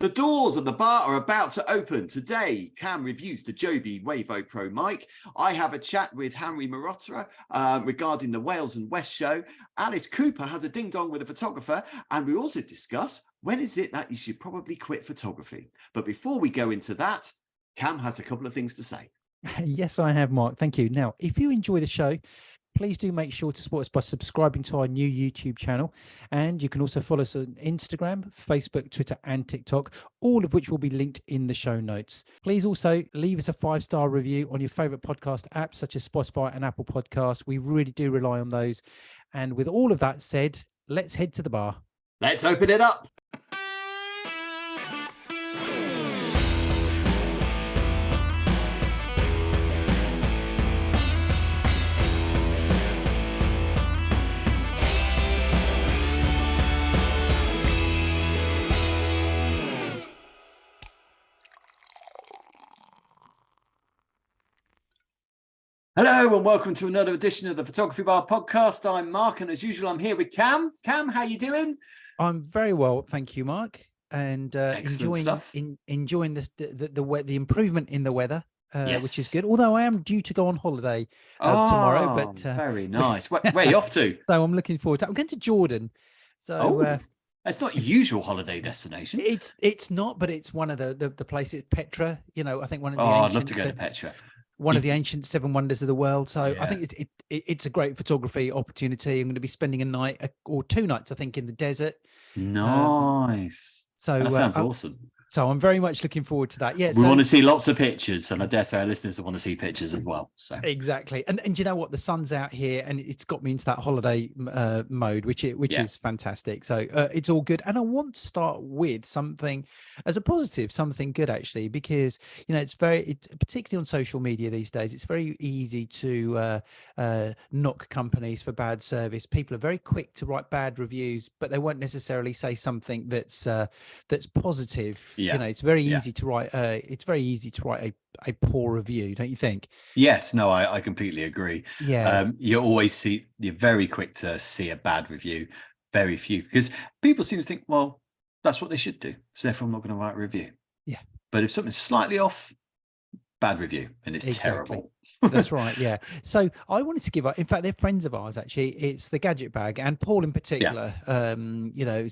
The doors of the bar are about to open. Today, Cam reviews the Joby Wavo Pro Mic. I have a chat with Hari Mehrotra regarding the Wales and West show. Alice Cooper has a ding-dong with a photographer. And we also discuss when is it that you should probably quit photography. But before we go into that, Cam has a couple of things to say. Yes, I have, Mark. Thank you. Now, if you enjoy the show, please do make sure to support us by subscribing to our new YouTube channel. And you can also follow us on Instagram, Facebook, Twitter, and TikTok, all of which will be linked in the show notes. Please also leave us a 5-star review on your favorite podcast apps, such as Spotify and Apple Podcasts. We really do rely on those. And with all of that said, let's head to the bar. Let's open it up. Hello and welcome to another edition of the Photography Bar podcast. I'm Mark, and as usual, I'm here with Cam. Cam, how you doing? I'm very well, thank you, Mark, and enjoying the improvement in the weather, Yes. which is good. Although I am due to go on holiday tomorrow, but very nice. Where are you off to? So I'm looking forward to. I'm going to Jordan. So it's not your usual holiday destination. It's not, but it's one of the places. Petra, you know, I think one of the. I'd love to go to Petra. One of the ancient 7 wonders of the world. So yeah. I think it's a great photography opportunity. I'm going to be spending a night or 2 nights, I think, in the desert. Nice. So that sounds awesome. So I'm very much looking forward to that. Yeah, we want to see lots of pictures, and I dare say our listeners want to see pictures as well. So exactly, and you know what, the sun's out here, and it's got me into that holiday mode, which is fantastic. So it's all good, and I want to start with something as a positive, something good actually, because you know particularly on social media these days, it's very easy to knock companies for bad service. People are very quick to write bad reviews, but they won't necessarily say something that's positive. Yeah. You know, it's very easy to write. It's very easy to write a poor review, don't you think? Yes. No, I completely agree. Yeah. You're very quick to see a bad review. Very few, because people seem to think, well, that's what they should do, so therefore I'm not going to write a review. Yeah. But if something's slightly off, bad review, and it's terrible. That's right. Yeah. So I wanted to give up. In fact, they're friends of ours. Actually, it's the Gadget Bag, and Paul in particular. Yeah. You know,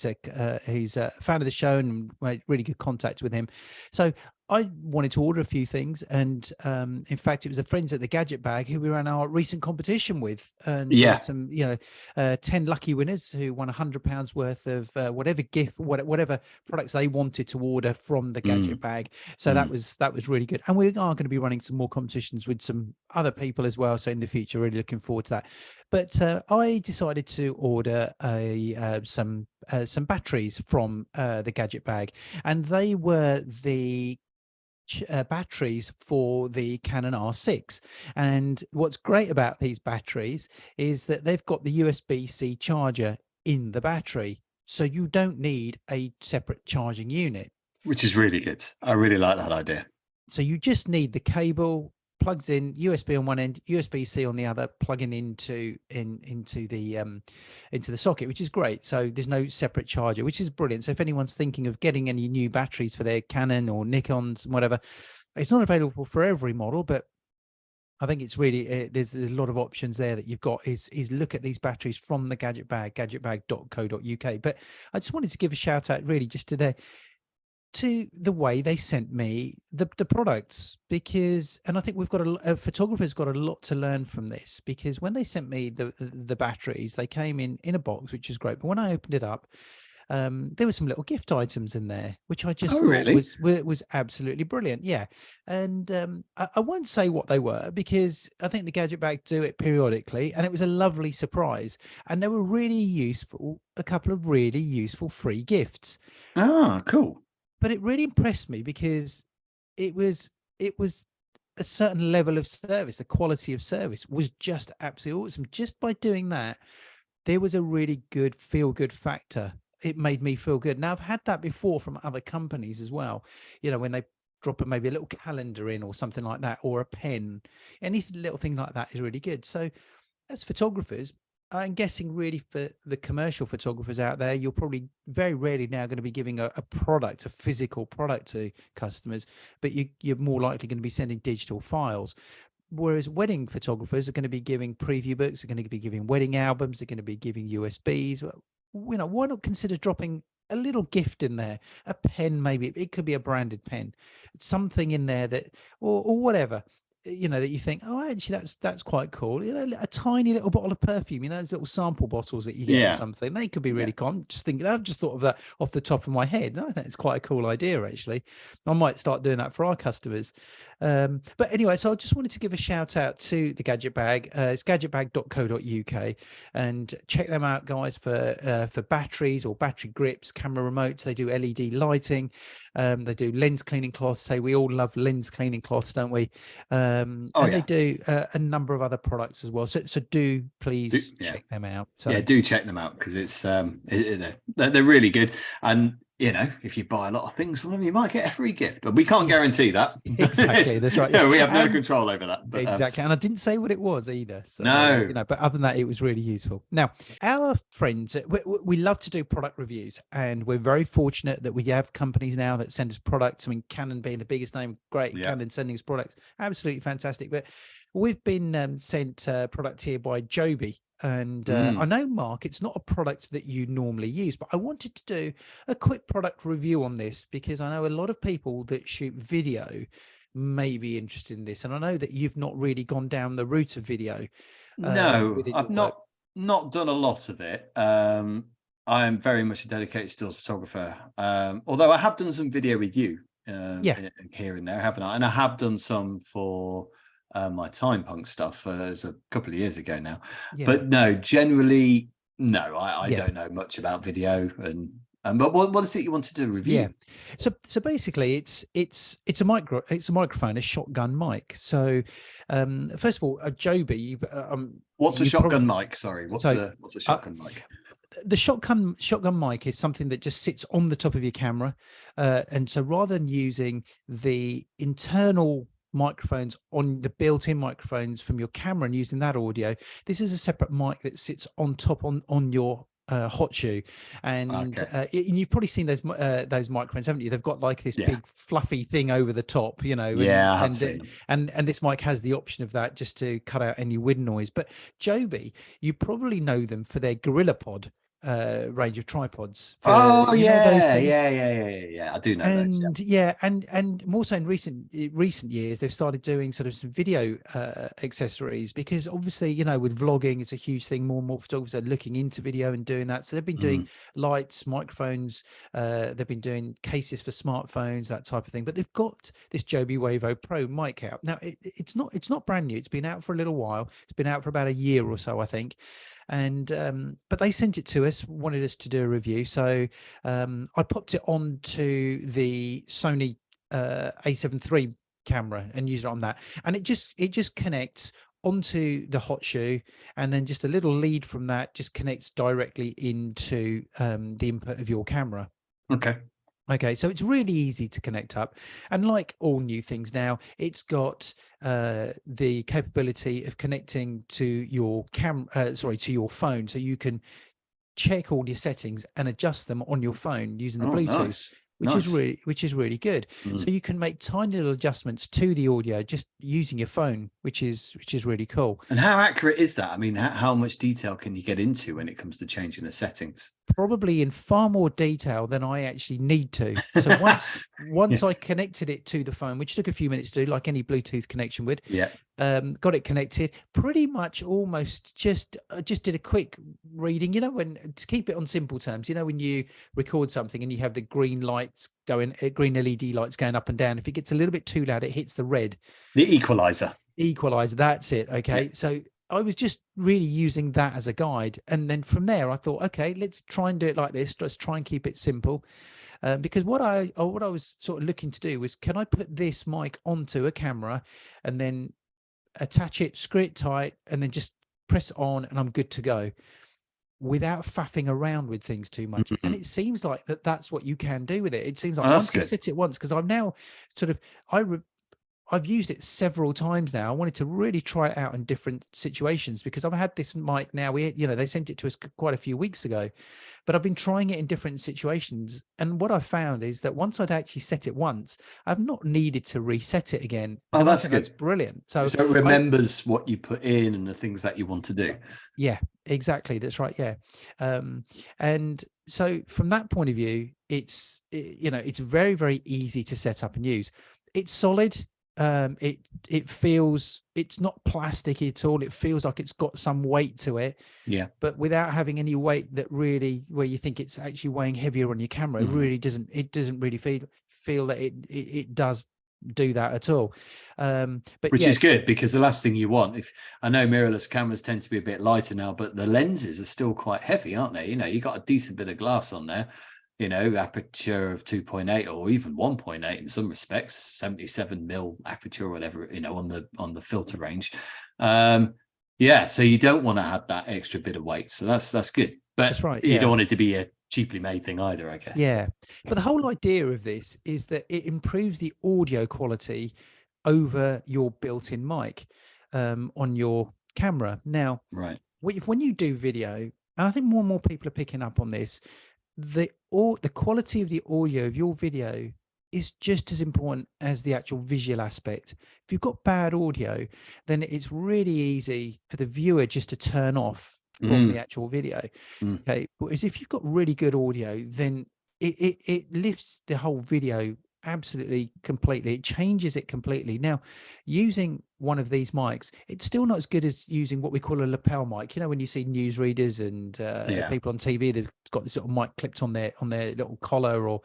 he's a fan of the show, and made really good contact with him. So I wanted to order a few things, and in fact, it was the friends at the Gadget Bag who we ran our recent competition with, and we had some, 10 lucky winners who won £100 worth of whatever gift, whatever products they wanted to order from the Gadget Bag. So that was really good, and we are going to be running some more competitions with some other people as well. So in the future, really looking forward to that. But I decided to order some batteries from the Gadget Bag, and they were the batteries for the Canon R6. And what's great about these batteries is that they've got the USB-C charger in the battery, so you don't need a separate charging unit, which is really good. I really like that idea. So you just need the cable, plugs in, USB on one end, USB-C on the other, plugging into the socket, which is great. So there's no separate charger, which is brilliant. So if anyone's thinking of getting any new batteries for their Canon or Nikons, whatever, it's not available for every model, but I think it's really there's a lot of options there that you've got. Is look at these batteries from the Gadget Bag, gadgetbag.co.uk. But I just wanted to give a shout out really just to the way they sent me the products, because, and I think we've got a photographer's got a lot to learn from this, because when they sent me the batteries, they came in a box, which is great, but when I opened it up, there were some little gift items in there, which I just thought was absolutely brilliant. Yeah. And I won't say what they were, because I think the Gadget Bag do it periodically, and it was a lovely surprise, and they were really useful, a couple of really useful free gifts. Ah, cool. But it really impressed me because it was a certain level of service. The quality of service was just absolutely awesome. Just by doing that, there was a really good feel-good factor. It made me feel good. Now, I've had that before from other companies as well. You know, when they drop maybe a little calendar in or something like that, or a pen, any little thing like that is really good. So as photographers, I'm guessing really for the commercial photographers out there, you're probably very rarely now going to be giving a product, a physical product to customers, but you're more likely going to be sending digital files. Whereas wedding photographers are going to be giving preview books, are going to be giving wedding albums, they're going to be giving USBs. Why not consider dropping a little gift in there, a pen, maybe it could be a branded pen, something in there that, or whatever, that you think, oh, actually, that's quite cool. A tiny little bottle of perfume, those little sample bottles that you get or something. They could be really cool. I've just thought of that off the top of my head. And I think it's quite a cool idea, actually. I might start doing that for our customers. But anyway, so I just wanted to give a shout out to the Gadget Bag. It's gadgetbag.co.uk, and check them out, guys, for batteries or battery grips, camera remotes. They do LED lighting. They do lens cleaning cloths. Say we all love lens cleaning cloths, don't we? They do a number of other products as well. So do please check them out. So do check them out, because it's they're really good. And if you buy a lot of things from them, you might get a free gift, but we can't guarantee that. Exactly, that's right. We have no control over that. But, exactly, and I didn't say what it was either. So, no, but other than that, it was really useful. Now, our friends, we love to do product reviews, and we're very fortunate that we have companies now that send us products. I mean, Canon being the biggest name, great. Canon sending us products, absolutely fantastic. But we've been sent product here by Joby. And I know, Mark, it's not a product that you normally use, but I wanted to do a quick product review on this because I know a lot of people that shoot video may be interested in this. And I know that you've not really gone down the route of video. No, I've not done a lot of it. I am very much a dedicated stills photographer. Although I have done some video with you here and there, haven't I? And I have done some for my Time Punk stuff. It was a couple of years ago now. But no, generally, no, I don't know much about video. But what is it you want to do review? So basically, it's a microphone, a shotgun mic. So first of all, Joby. What's a shotgun mic? Sorry, what's a shotgun mic? The shotgun mic is something that just sits on the top of your camera, and so rather than using the internal microphones on the built-in microphones from your camera and using that audio, this is a separate mic that sits on top on your hot shoe. And you've probably seen those microphones, haven't you? They've got like this big fluffy thing over the top, and this mic has the option of that, just to cut out any wind noise. But Joby, you probably know them for their Gorilla Pod range of tripods. I do know those. And more so in recent years, they've started doing sort of some video accessories, because obviously, with vlogging, it's a huge thing. More and more photographers are looking into video and doing that. So they've been doing lights, microphones, they've been doing cases for smartphones, that type of thing. But they've got this Joby Wavo Pro Mic out now. It's not brand new. It's been out for a little while. It's been out for about a year or so, I think. And but they sent it to us, wanted us to do a review. So I popped it onto the Sony A7 III camera and used it on that, and it just connects onto the hot shoe, and then just a little lead from that just connects directly into the input of your camera. Okay, so it's really easy to connect up, and like all new things now, it's got the capability of connecting to your to your phone, so you can check all your settings and adjust them on your phone using the Bluetooth. Which is really good. So you can make tiny little adjustments to the audio just using your phone, which is really cool. And how accurate is that? I mean, how much detail can you get into when it comes to changing the settings? Probably in far more detail than I actually need to. So once I connected it to the phone, which took a few minutes to do, like any Bluetooth connection would. Got it connected, pretty much almost just did a quick reading, when, to keep it on simple terms, when you record something and you have the green lights going, green LED lights going up and down, if it gets a little bit too loud, it hits the red. The equalizer, that's it. Okay. So I was just really using that as a guide. And then from there, I thought, okay, let's try and do it like this. Let's try and keep it simple. Because what I was sort of looking to do was, can I put this mic onto a camera and then attach it, screw it tight, and then just press it on, and I'm good to go, without faffing around with things too much. And it seems like that's what you can do with it. It seems like once you set it once, because I'm now sort of, I've used it several times now. I wanted to really try it out in different situations because I've had this mic now. They sent it to us quite a few weeks ago, but I've been trying it in different situations. And what I found is that once I'd actually set it once, I've not needed to reset it again. Oh, And that's I think good. that's brilliant. So it remembers what you put in and the things that you want to do. Yeah, exactly. That's right. Yeah. And so from that point of view, it's very, very easy to set up and use. It's solid. It feels, it's not plasticky at all. It feels like it's got some weight to it. Yeah. But without having any weight that really, where you think it's actually weighing heavier on your camera, it doesn't really feel that it does do that at all. But which is good, because the last thing you want, if I know mirrorless cameras tend to be a bit lighter now, but the lenses are still quite heavy, aren't they? You got a decent bit of glass on there, aperture of 2.8 or even 1.8 in some respects, 77 mil aperture or whatever, on the filter range. Yeah, so you don't want to have that extra bit of weight, so that's good, but that's right. You don't want it to be a cheaply made thing either, I guess. Yeah, but the whole idea of this is that it improves the audio quality over your built-in mic on your camera. Now, right, when you do video, and I think more and more people are picking up on this, the quality of the audio of your video is just as important as the actual visual aspect. If you've got bad audio, then it's really easy for the viewer just to turn off from the actual video. Okay, whereas if you've got really good audio, then it lifts the whole video absolutely completely. It changes it completely. Now, using one of these mics, it's still not as good as using what we call a lapel mic. When you see newsreaders and people on TV, they've got this little mic clipped on their little collar, or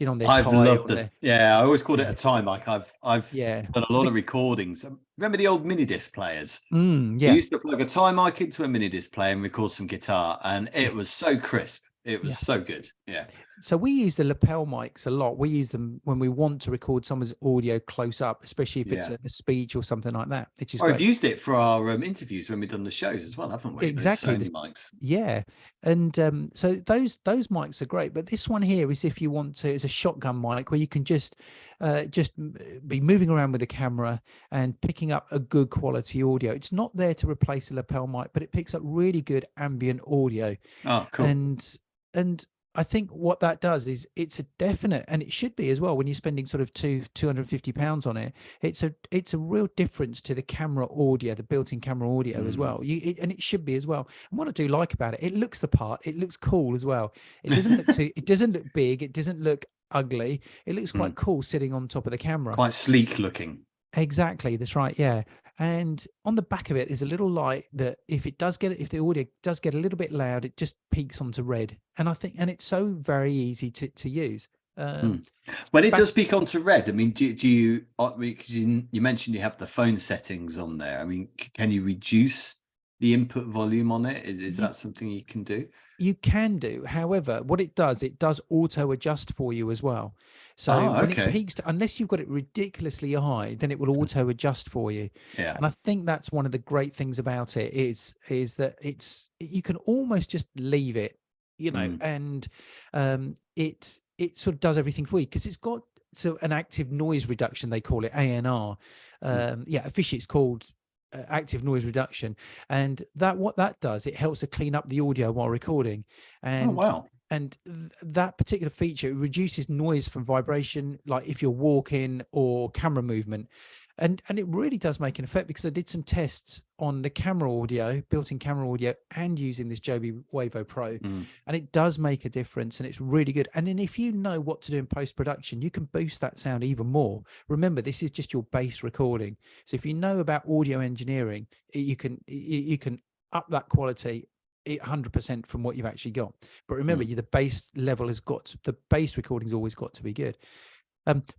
on their I've tie. loved it. Yeah, I always called it a tie mic. I've done a lot of recordings. Remember the old mini disc players? Yeah. You used to plug a tie mic into a mini disc player and record some guitar, and it was so crisp. It was so good. Yeah. So we use the lapel mics a lot. We use them when we want to record someone's audio close up, especially if it's a speech or something like that. Which is I've used it for our interviews when we've done the shows as well, haven't we? Exactly. Those Sony mics. Yeah. And so those mics are great. But this one here is if you want to, it's a shotgun mic where you can just be moving around with the camera and picking up a good quality audio. It's not there to replace a lapel mic, but it picks up really good ambient audio. Oh, cool. And I think what that does is it's a definite, and it should be as well, when you're spending sort of £250 on it, it's a real difference to the camera audio, the built-in camera audio as well. And it should be as well. And what I do like about it, it looks the part, it looks cool as well. It doesn't look it doesn't look big, it doesn't look ugly. It looks quite cool sitting on top of the camera. Quite sleek looking. Exactly, that's right. Yeah. And on the back of it is a little light that if the audio does get a little bit loud, it just peaks onto red. And it's so very easy to use. When it does peak onto red, I mean, do you, because you mentioned you have the phone settings on there. I mean, can you reduce the input volume on it? Is that something you can do? You can do. However, what it does auto adjust for you as well. So when it peaks, unless you've got it ridiculously high, then it will auto adjust for you. Yeah. And I think that's one of the great things about it is that you can almost just leave it, and it sort of does everything for you, because it's got an active noise reduction, they call it ANR. Officially it's called active noise reduction, and what that does, it helps to clean up the audio while recording. And and that particular feature, it reduces noise from vibration, like if you're walking or camera movement, and it really does make an effect, because I did some tests on the camera audio, built-in camera audio, and using this Joby Wavo Pro, and it does make a difference, and it's really good. And then if you know what to do in post-production, you can boost that sound even more. Remember, this is just your base recording, so if you know about audio engineering, you can up that quality 100% from what you've actually got. But remember, the base level the base recording's always got to be good.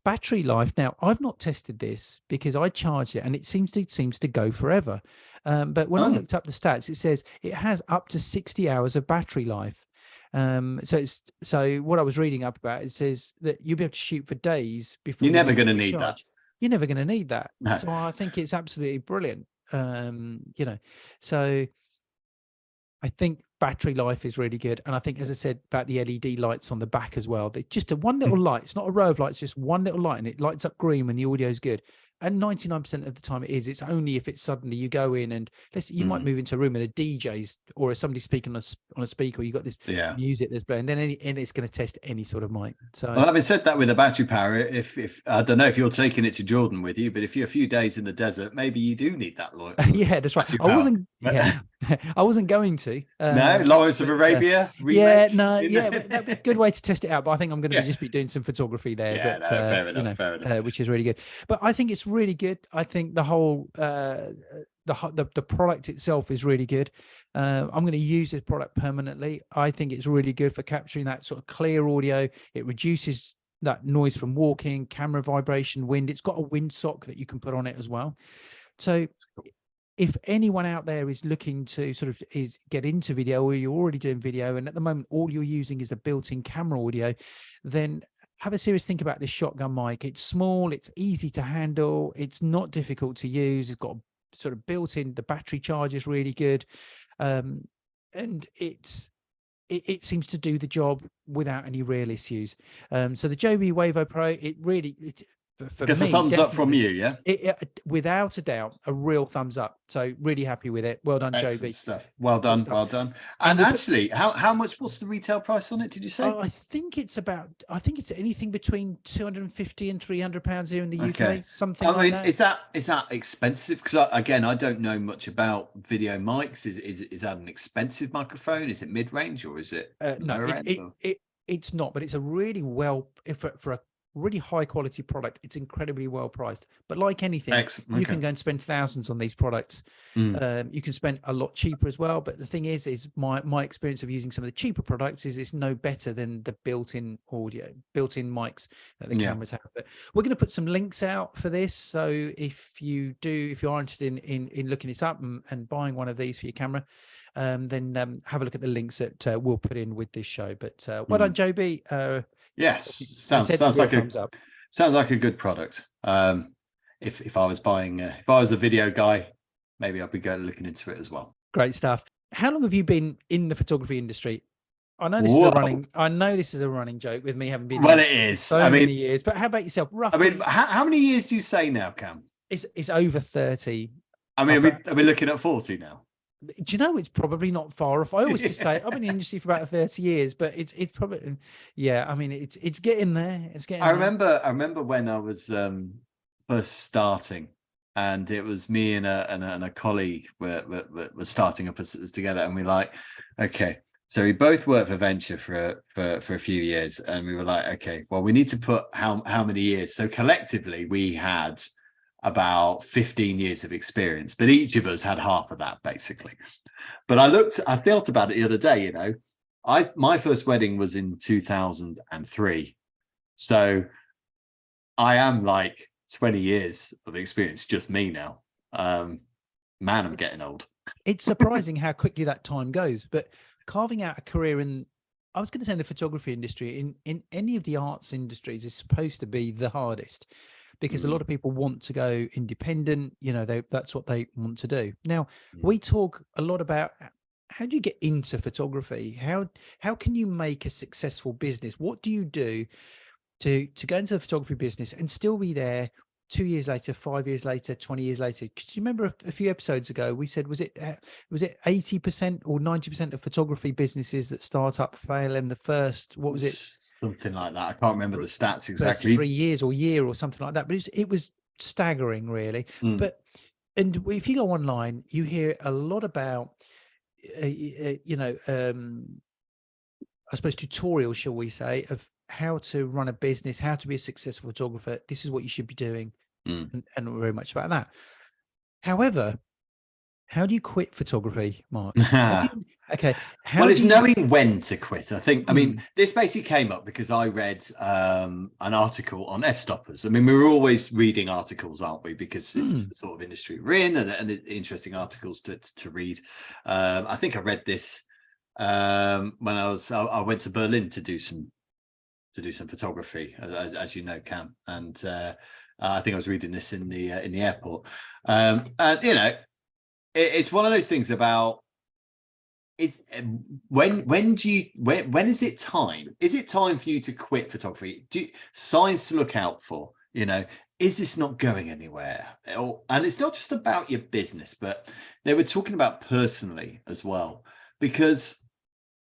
Battery life. Now, I've not tested this because I charged it and it seems to go forever. But when I looked up the stats, it says it has up to 60 hours of battery life. So what I was reading up about, it says that you'll be able to shoot for days before. You're never going to need that. You're never going to need that. No. So I think it's absolutely brilliant. So I think battery life is really good. And I think, as I said, about the LED lights on the back as well, they're just one little light. It's not a row of lights, just one little light, and it lights up green when the audio is good. and 99% of the time it is. It's only if it's suddenly you go in and you might move into a room and a DJ's or somebody's speaking on a speaker, you got this music that's playing, then and it's going to test any sort of mic. So, well, having said that, with the battery power, if I don't know if you're taking it to Jordan with you, but if you're a few days in the desert, maybe you do need that. Yeah, that's right. I wasn't. Yeah, I wasn't going to. No, Lawrence of Arabia. Yeah, no, yeah, but that'd be a good way to test it out. But I think I'm going to just be doing some photography there. Yeah, but, fair enough, fair enough. Which is really good. But I think it's really good. I think the whole the product itself is really good. I'm going to use this product permanently. I think it's really good for capturing that sort of clear audio. It reduces that noise from walking, camera vibration, wind. It's got a wind sock that you can put on it as well. So if anyone out there is looking to sort of get into video, or you're already doing video and at the moment all you're using is the built-in camera audio, then have a serious think about this shotgun mic. It's small, it's easy to handle, it's not difficult to use, it's got a sort of built-in, the battery charge is really good, and it seems to do the job without any real issues. So the Joby Wavo Pro, it really for Guess me, a thumbs up from you, yeah? Without a doubt, a real thumbs up. So really happy with it. Well done, Excellent Joby. stuff. Well done, well done. And actually, how much? What's the retail price on it? Did you say? I think it's anything between £250 and £300 here in the UK. Something like that. Is that expensive? Because again, I don't know much about video mics. Is that an expensive microphone? Is it mid range or is it? No, it's not. But it's a really for a really high quality product. It's incredibly well priced, but like anything, you can go and spend thousands on these products. You can spend a lot cheaper as well, but the thing is my experience of using some of the cheaper products is it's no better than the built-in built-in mics that the cameras have. But we're going to put some links out for this, so if you are interested in looking this up and buying one of these for your camera, then have a look at the links that we'll put in with this show. But well done, Joby. Yes, sounds like a good product. If I was buying, if I was a video guy, maybe I'd be looking into it as well. Great stuff. How long have you been in the photography industry? I know this is a running joke with me having been. Well, it is. So many years. But how about yourself? Roughly. I mean, how many years do you say now, Cam? It's over 30. I mean, are we looking at 40 now? Do you know, it's probably not far off. I always just say I've been in the industry for about 30 years, but it's probably, I mean, it's getting there. It's getting. I remember when I was first starting, and it was me and a colleague were starting up as together, and we're like, okay, so we both worked for Venture for a few years, and we were like, okay, well, we need to put how many years. So collectively, we had about 15 years of experience, but each of us had half of that basically. But I thought about it the other day, my first wedding was in 2003. So I am like 20 years of experience, just me now. Man, I'm getting old. It's surprising how quickly that time goes, but carving out a career I was going to say in the photography industry, in any of the arts industries is supposed to be the hardest. Because a lot of people want to go independent, that's what they want to do. Now, we talk a lot about how do you get into photography? How can you make a successful business? What do you do to go into the photography business and still be there 2 years later, 5 years later, 20 years later? Because you remember a few episodes ago, we said, was it 80% or 90% of photography businesses that start up fail in the first, what was it? Something like that. I can't remember the stats exactly. First 3 years or year or something like that. But it was staggering, really. And if you go online, you hear a lot about, I suppose, tutorials, shall we say, of how to run a business, how to be a successful photographer. This is what you should be doing, and very much about that. However, how do you quit photography, Mark? Okay. It's knowing when to quit. I think, I mean, this basically came up because I read an article on f-stoppers. I mean, we're always reading articles, aren't we? Because this is the sort of industry we're in, and interesting articles to read. I think I read this when I went to Berlin to do some photography, as you know, Cam. And I think I was reading this in the airport. And it's one of those things about, when is it time? Is it time for you to quit photography? Signs to look out for, is is this not going anywhere? And it's not just about your business, but they were talking about personally as well, because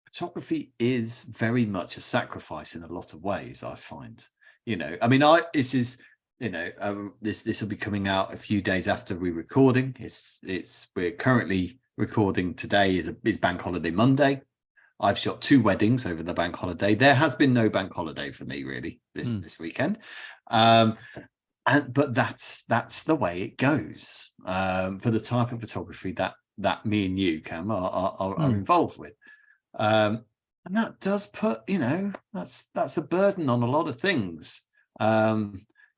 photography is very much a sacrifice in a lot of ways, I find. I mean, this is, this will be coming out a few days after we're recording. We're currently recording today is Bank Holiday Monday. I've shot 2 weddings over the bank holiday. There has been no bank holiday for me really this weekend. But that's the way it goes for the type of photography that me and you, Cam, are involved with. And that does put, that's a burden on a lot of things. I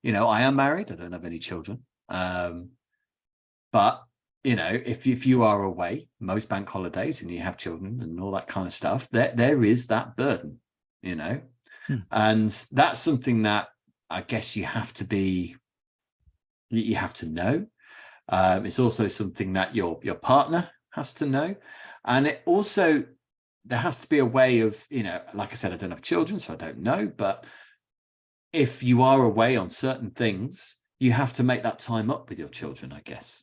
am married. I don't have any children. But, if you are away most bank holidays and you have children and all that kind of stuff, there is that burden, and that's something that I guess you have to know. It's also something that your partner has to know. And it also, there has to be a way of, like I said, I don't have children, so I don't know. But if you are away on certain things, you have to make that time up with your children, I guess.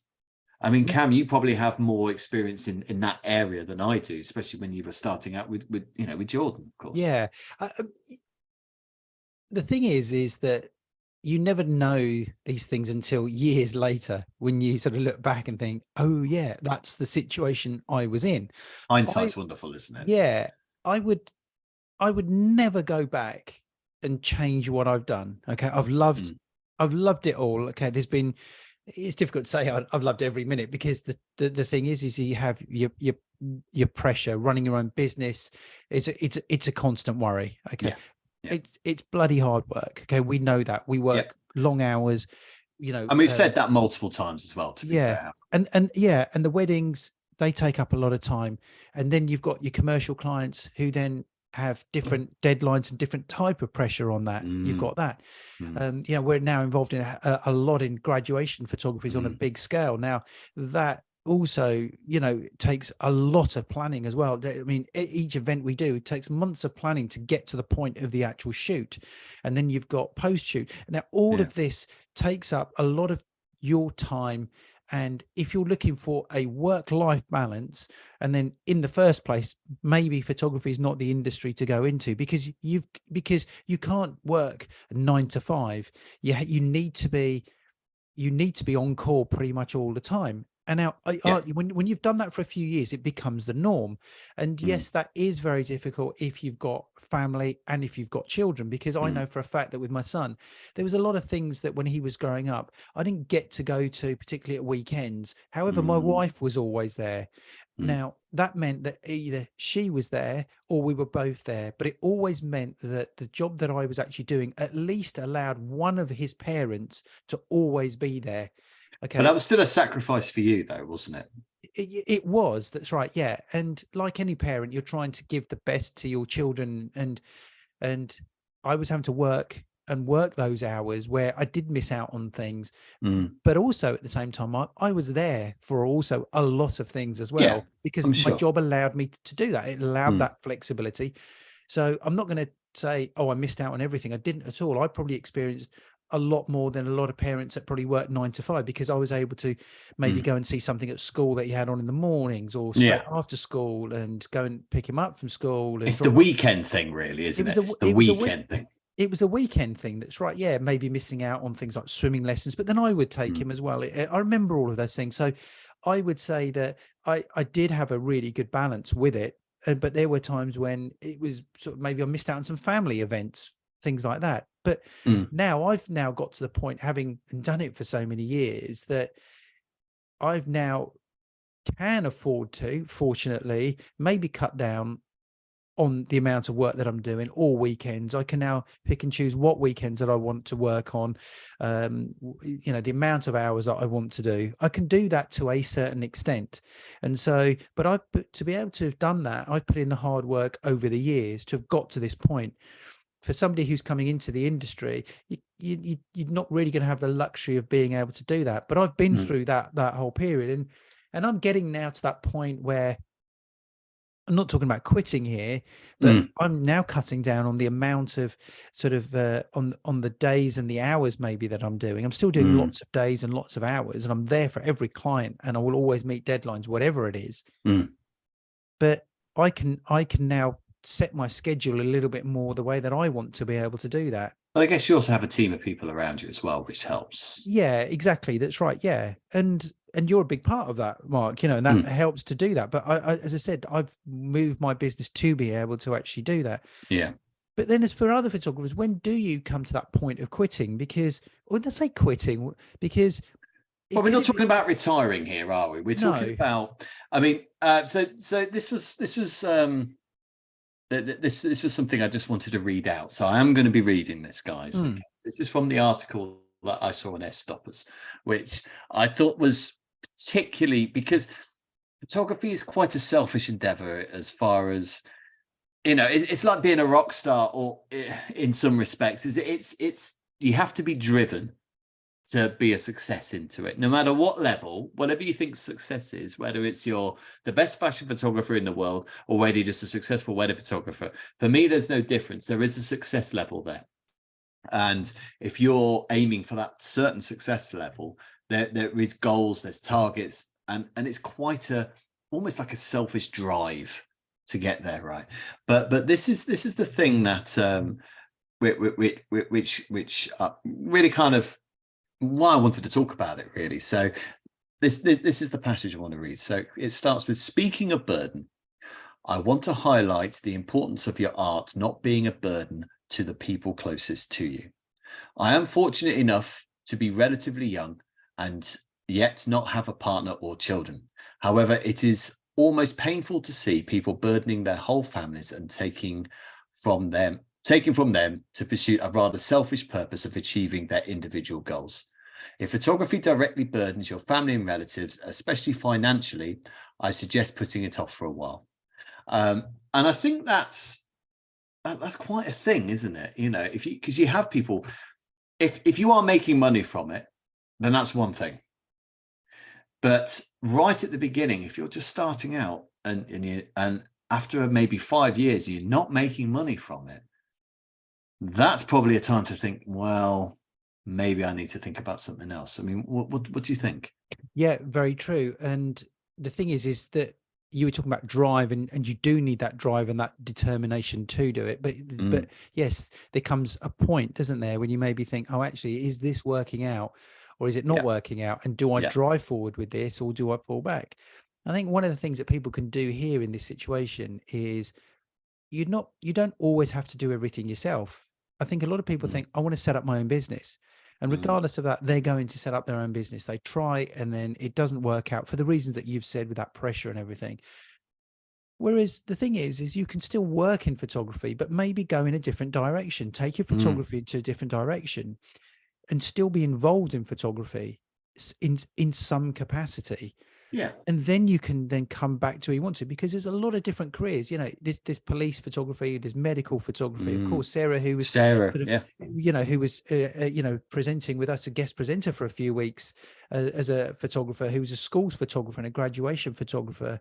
I mean, Cam, you probably have more experience in that area than I do, especially when you were starting out with Jordan, of course. Yeah. The thing is that you never know these things until years later, when you sort of look back and think, oh yeah, that's the situation I was in. Hindsight's wonderful, isn't it? Yeah. I would never go back and change what I've done. Okay. I've loved it all. Okay. It's difficult to say I've loved every minute, because the thing is you have your pressure running your own business. It's a constant worry. Okay. Yeah. It's bloody hard work. Okay. We know that. We work long hours, and we've said that multiple times as well, to be fair. And the weddings, they take up a lot of time. And then you've got your commercial clients who then have different deadlines and different type of pressure on that. You've got that. We're now involved in a lot in graduation photography on a big scale. Now that also, takes a lot of planning as well. I mean, each event we do, it takes months of planning to get to the point of the actual shoot. And then you've got post shoot. Now, all of this takes up a lot of your time. And if you're looking for a work-life balance, and then in the first place, maybe photography is not the industry to go into, because you can't work 9 to 5. You need to be on call pretty much all the time. And now, when you've done that for a few years, it becomes the norm. And yes, that is very difficult if you've got family and if you've got children, because I know for a fact that with my son, there was a lot of things that when he was growing up, I didn't get to go to, particularly at weekends. However, my wife was always there. Now, that meant that either she was there or we were both there, but it always meant that the job that I was actually doing at least allowed one of his parents to always be there. Okay. But that was still a sacrifice for you, though, wasn't it? It was. That's right. Yeah. And like any parent, you're trying to give the best to your children. And I was having to work those hours where I did miss out on things. But also at the same time, I was there for also a lot of things as well, because my job allowed me to do that. It allowed that flexibility. So I'm not going to say, oh, I missed out on everything. I didn't at all. I probably experienced a lot more than a lot of parents that probably work 9 to 5, because I was able to maybe go and see something at school that he had on in the mornings, or straight after school, and go and pick him up from school. And it's the weekend thing, really, isn't it? It's the weekend thing. It was a weekend thing. That's right. Yeah. Maybe missing out on things like swimming lessons, but then I would take him as well. I remember all of those things. So I would say that I did have a really good balance with it. But there were times when it was sort of, maybe I missed out on some family events, things like that. But now I've got to the point, having done it for so many years, that I've now can afford to, fortunately, maybe cut down on the amount of work that I'm doing all weekends. I can now pick and choose what weekends that I want to work on, the amount of hours that I want to do. I can do that to a certain extent. And so, but to be able to have done that, I've put in the hard work over the years to have got to this point. For somebody who's coming into the industry, you're not really going to have the luxury of being able to do that. But I've been through that whole period, and I'm getting now to that point where I'm not talking about quitting here, but I'm now cutting down on the amount of sort of on the days and the hours maybe that I'm doing. I'm still doing lots of days and lots of hours, and I'm there for every client, and I will always meet deadlines, whatever it is. But I can now set my schedule a little bit more the way that I want to be able to do that. But I guess you also have a team of people around you as well, which helps. Yeah, exactly. That's right. Yeah. And you're a big part of that, Mark, you know, and that helps to do that. But I, as I said, I've moved my business to be able to actually do that. Yeah. But then as for other photographers, when do you come to that point of quitting? Because, or let's say quitting, because... Well, we're not talking about retiring here, are we? We're talking about, I mean, so this was something I just wanted to read out. So I am going to be reading this, guys. Okay. This is from the article that I saw on F-Stoppers, which I thought was particularly, because photography is quite a selfish endeavor as far as, you know, it's like being a rock star, or in some respects, it's you have to be driven to be a success into it, no matter what level, whatever you think success is, whether it's you're the best fashion photographer in the world or whether you're just a successful wedding photographer. For me, there's no difference. There is a success level there. And if you're aiming for that certain success level, there is goals, there's targets, and it's quite almost like a selfish drive to get there, right? But this is the thing that which really kind of why I wanted to talk about it, really. So this is the passage I want to read. So it starts with, speaking of burden, I want to highlight the importance of your art not being a burden to the people closest to you. I am fortunate enough to be relatively young and yet not have a partner or children. However, it is almost painful to see people burdening their whole families and taking from them to pursue a rather selfish purpose of achieving their individual goals. If photography directly burdens your family and relatives, especially financially, I suggest putting it off for a while. And I think that's quite a thing, isn't it? You know, because you have people, if you are making money from it, then that's one thing. But right at the beginning, if you're just starting out and after maybe 5 years, you're not making money from it, that's probably a time to think, well, maybe I need to think about something else. I mean, what do you think? Yeah, very true. And the thing is that you were talking about drive, and you do need that drive and that determination to do it. But yes, there comes a point, doesn't there, when you maybe think, oh, actually, is this working out or is it not working out? And do I drive forward with this or do I fall back? I think one of the things that people can do here in this situation is you don't always have to do everything yourself. I think a lot of people think, I want to set up my own business. And regardless of that, they're going to set up their own business. They try, and then it doesn't work out for the reasons that you've said, with that pressure and everything. Whereas the thing is you can still work in photography, but maybe go in a different direction, take your photography into a different direction and still be involved in photography in some capacity. Yeah. And then you can then come back to where you want to, because there's a lot of different careers. You know, there's police photography, there's medical photography. Of course, Sarah, who was who was presenting with us, a guest presenter for a few weeks as a photographer, who was a schools photographer and a graduation photographer,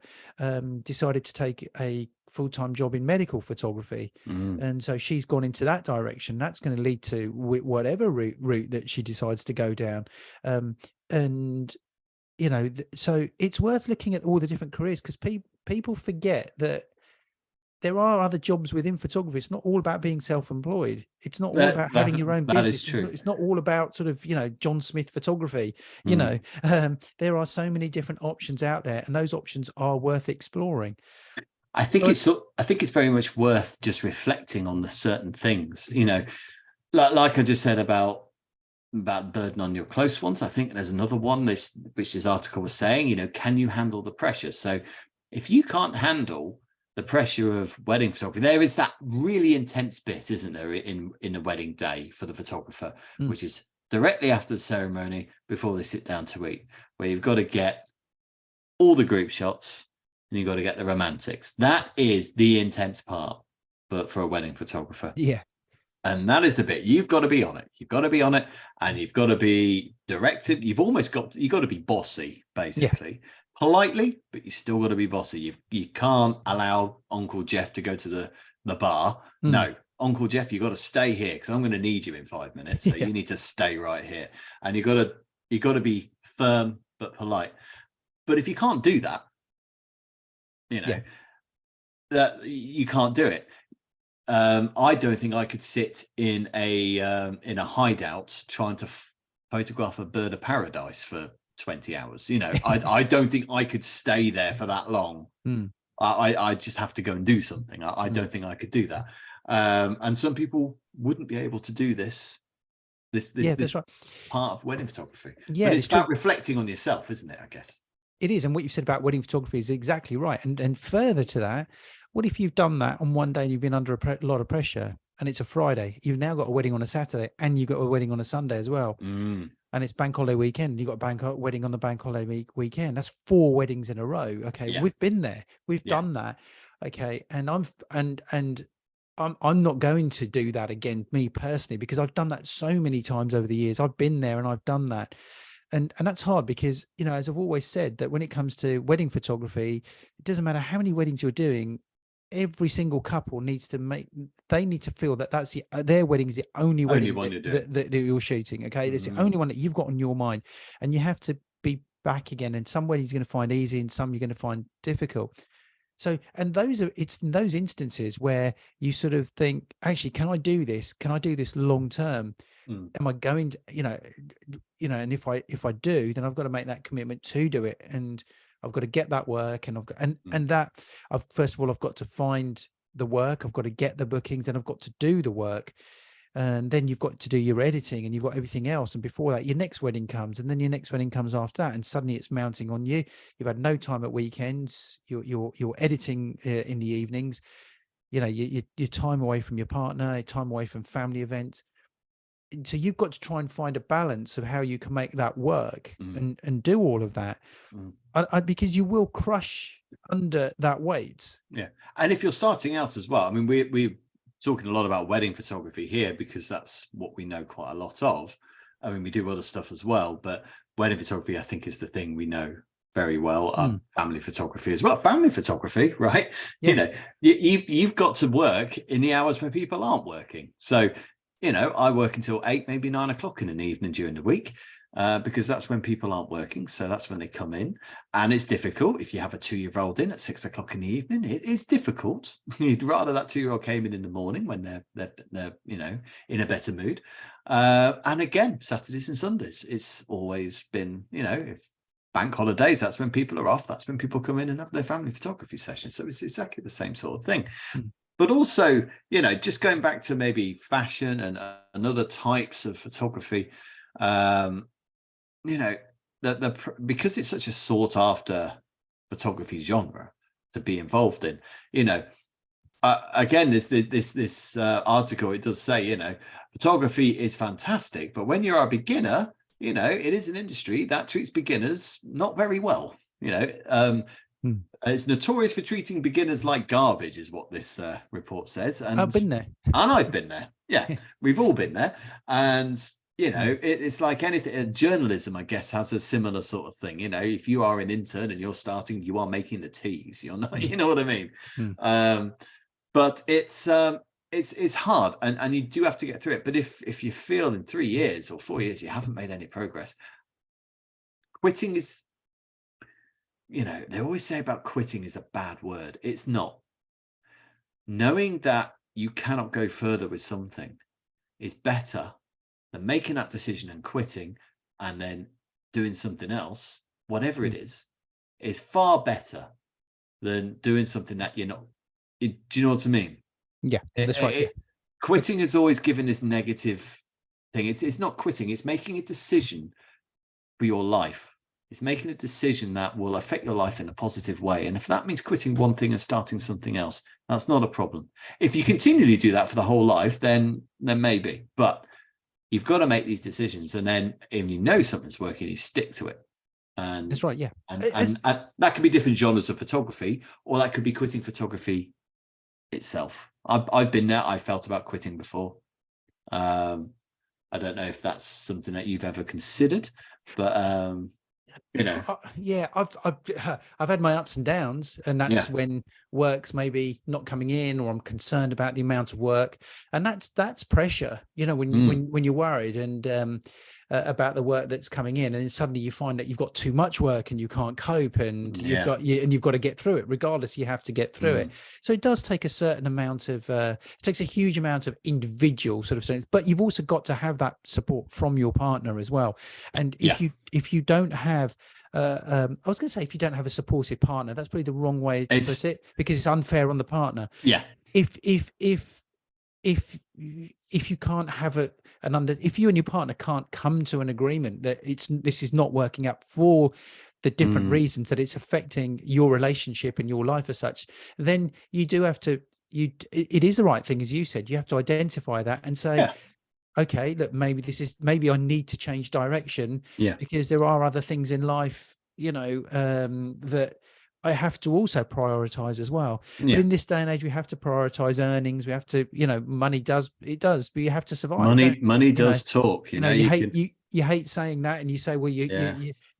decided to take a full-time job in medical photography. And so she's gone into that direction. That's going to lead to whatever route that she decides to go down. And you know, so it's worth looking at all the different careers, because people forget that there are other jobs within photography. It's not all about being self-employed. It's not all about having your own business. That is true. It's not all about sort of, John Smith photography. There are so many different options out there, and those options are worth exploring. I think it's very much worth just reflecting on the certain things, like I just said about burden on your close ones. I think there's another one, which this article was saying, can you handle the pressure? So if you can't handle the pressure of wedding photography, there is that really intense bit, isn't there, in the wedding day for the photographer, which is directly after the ceremony, before they sit down to eat, where you've got to get all the group shots and you've got to get the romantics. That is the intense part, but for a wedding photographer. Yeah. And that is the bit you've got to be on it. You've got to be on it, and you've got to be directed. You've got to be bossy, basically. politely, but you still got to be bossy. You can't allow Uncle Jeff to go to the bar. No, Uncle Jeff, you got to stay here because I'm going to need you in 5 minutes. So you need to stay right here, and you got to be firm but polite. But if you can't do that, that you can't do it. I don't think I could sit in a hideout trying to photograph a bird of paradise for 20 hours. I don't think I could stay there for that long. I just have to go and do something. I don't think I could do that. And some people wouldn't be able to do this that's right. part of wedding photography. Yeah, but it's about reflecting on yourself, isn't it? I guess it is. And what you said about wedding photography is exactly right. And further to that, what if you've done that on one day and you've been under a lot of pressure, and it's a Friday? You've now got a wedding on a Saturday, and you've got a wedding on a Sunday as well. And it's bank holiday weekend. You've got a wedding on the bank holiday weekend. That's 4 weddings in a row. Okay, we've been there. We've done that. Okay, and I'm not going to do that again, me personally, because I've done that so many times over the years. I've been there and I've done that. And that's hard because, as I've always said, that when it comes to wedding photography, it doesn't matter how many weddings you're doing. Every single couple needs to feel that that's their wedding is the only wedding that you're shooting. Okay, it's the only one that you've got on your mind, and you have to be back again. And some weddings you're going to find easy, and some you're going to find difficult. So, and it's in those instances where you sort of think, actually, can I do this? Can I do this long term? Am I going to, and if I do, then I've got to make that commitment to do it, and I've got to get that work, and first of all, I've got to find the work, I've got to get the bookings, and I've got to do the work. And then you've got to do your editing, and you've got everything else. And before that, your next wedding comes, and then your next wedding comes after that. And suddenly it's mounting on you. You've had no time at weekends. You're editing in the evenings. Your time away from your partner, time away from family events. So you've got to try and find a balance of how you can make that work and do all of that. Because you will crush under that weight. Yeah. And if you're starting out as well, I mean, we're talking a lot about wedding photography here because that's what we know quite a lot of. I mean, we do other stuff as well, but wedding photography, I think, is the thing we know very well. Family photography as well. Family photography, right? Yeah. You've got to work in the hours when people aren't working. So, I work until 8, maybe 9 o'clock in an evening during the week. Because that's when people aren't working. So that's when they come in. And it's difficult if you have a 2-year-old in at 6 o'clock in the evening. It is difficult. You'd rather that 2-year-old came in the morning when they're in a better mood. And again, Saturdays and Sundays, it's always been, if bank holidays, that's when people are off. That's when people come in and have their family photography session. So it's exactly the same sort of thing. But also, just going back to maybe fashion and other types of photography, because it's such a sought after photography genre to be involved in, again, this article, it does say, photography is fantastic, but when you're a beginner, it is an industry that treats beginners not very well. It's notorious for treating beginners like garbage, is what this report says. And I've been there. And I've been there. Yeah, we've all been there. And it's like anything. Journalism, I guess, has a similar sort of thing. If you are an intern and you're starting, you are making the teas. You're not, you know what I mean? But it's hard, and you do have to get through it. But if you feel in 3 years or 4 years you haven't made any progress, quitting is, they always say about quitting is a bad word. It's not. Knowing that you cannot go further with something is better than making that decision and quitting and then doing something else, whatever it is far better than doing something that you're not. Do you know what I mean? Yeah, that's right. Quitting is always given this negative thing. It's not quitting. It's making a decision for your life. It's making a decision that will affect your life in a positive way. And if that means quitting one thing and starting something else, that's not a problem. If you continually do that for the whole life, then maybe. But you've got to make these decisions, and then if something's working, you stick to it. And that's right. Yeah, and that could be different genres of photography, or that could be quitting photography itself. I've been there. I felt about quitting before. I don't know if that's something that you've ever considered, but Yeah, I've had my ups and downs, and that's when work's maybe not coming in, or I'm concerned about the amount of work, and that's pressure. When you're worried and about the work that's coming in, and then suddenly you find that you've got too much work and you can't cope, and you've got to get through it. Regardless, you have to get through it. So it does take a certain amount of it takes a huge amount of individual sort of things, but you've also got to have that support from your partner as well. And if you don't have I was going to say, if you don't have a supportive partner, that's probably the wrong way to put it, because it's unfair on the partner. If you can't have if you and your partner can't come to an agreement that this is not working out for the different reasons that it's affecting your relationship and your life as such, then you do have to, it is the right thing, as you said, you have to identify that and say, okay, look, maybe I need to change direction, because there are other things in life, that I have to also prioritize as well. But in this day and age, we have to prioritize earnings. We have to, money does, but you have to survive. Money does talk. You hate saying that, and you say, well,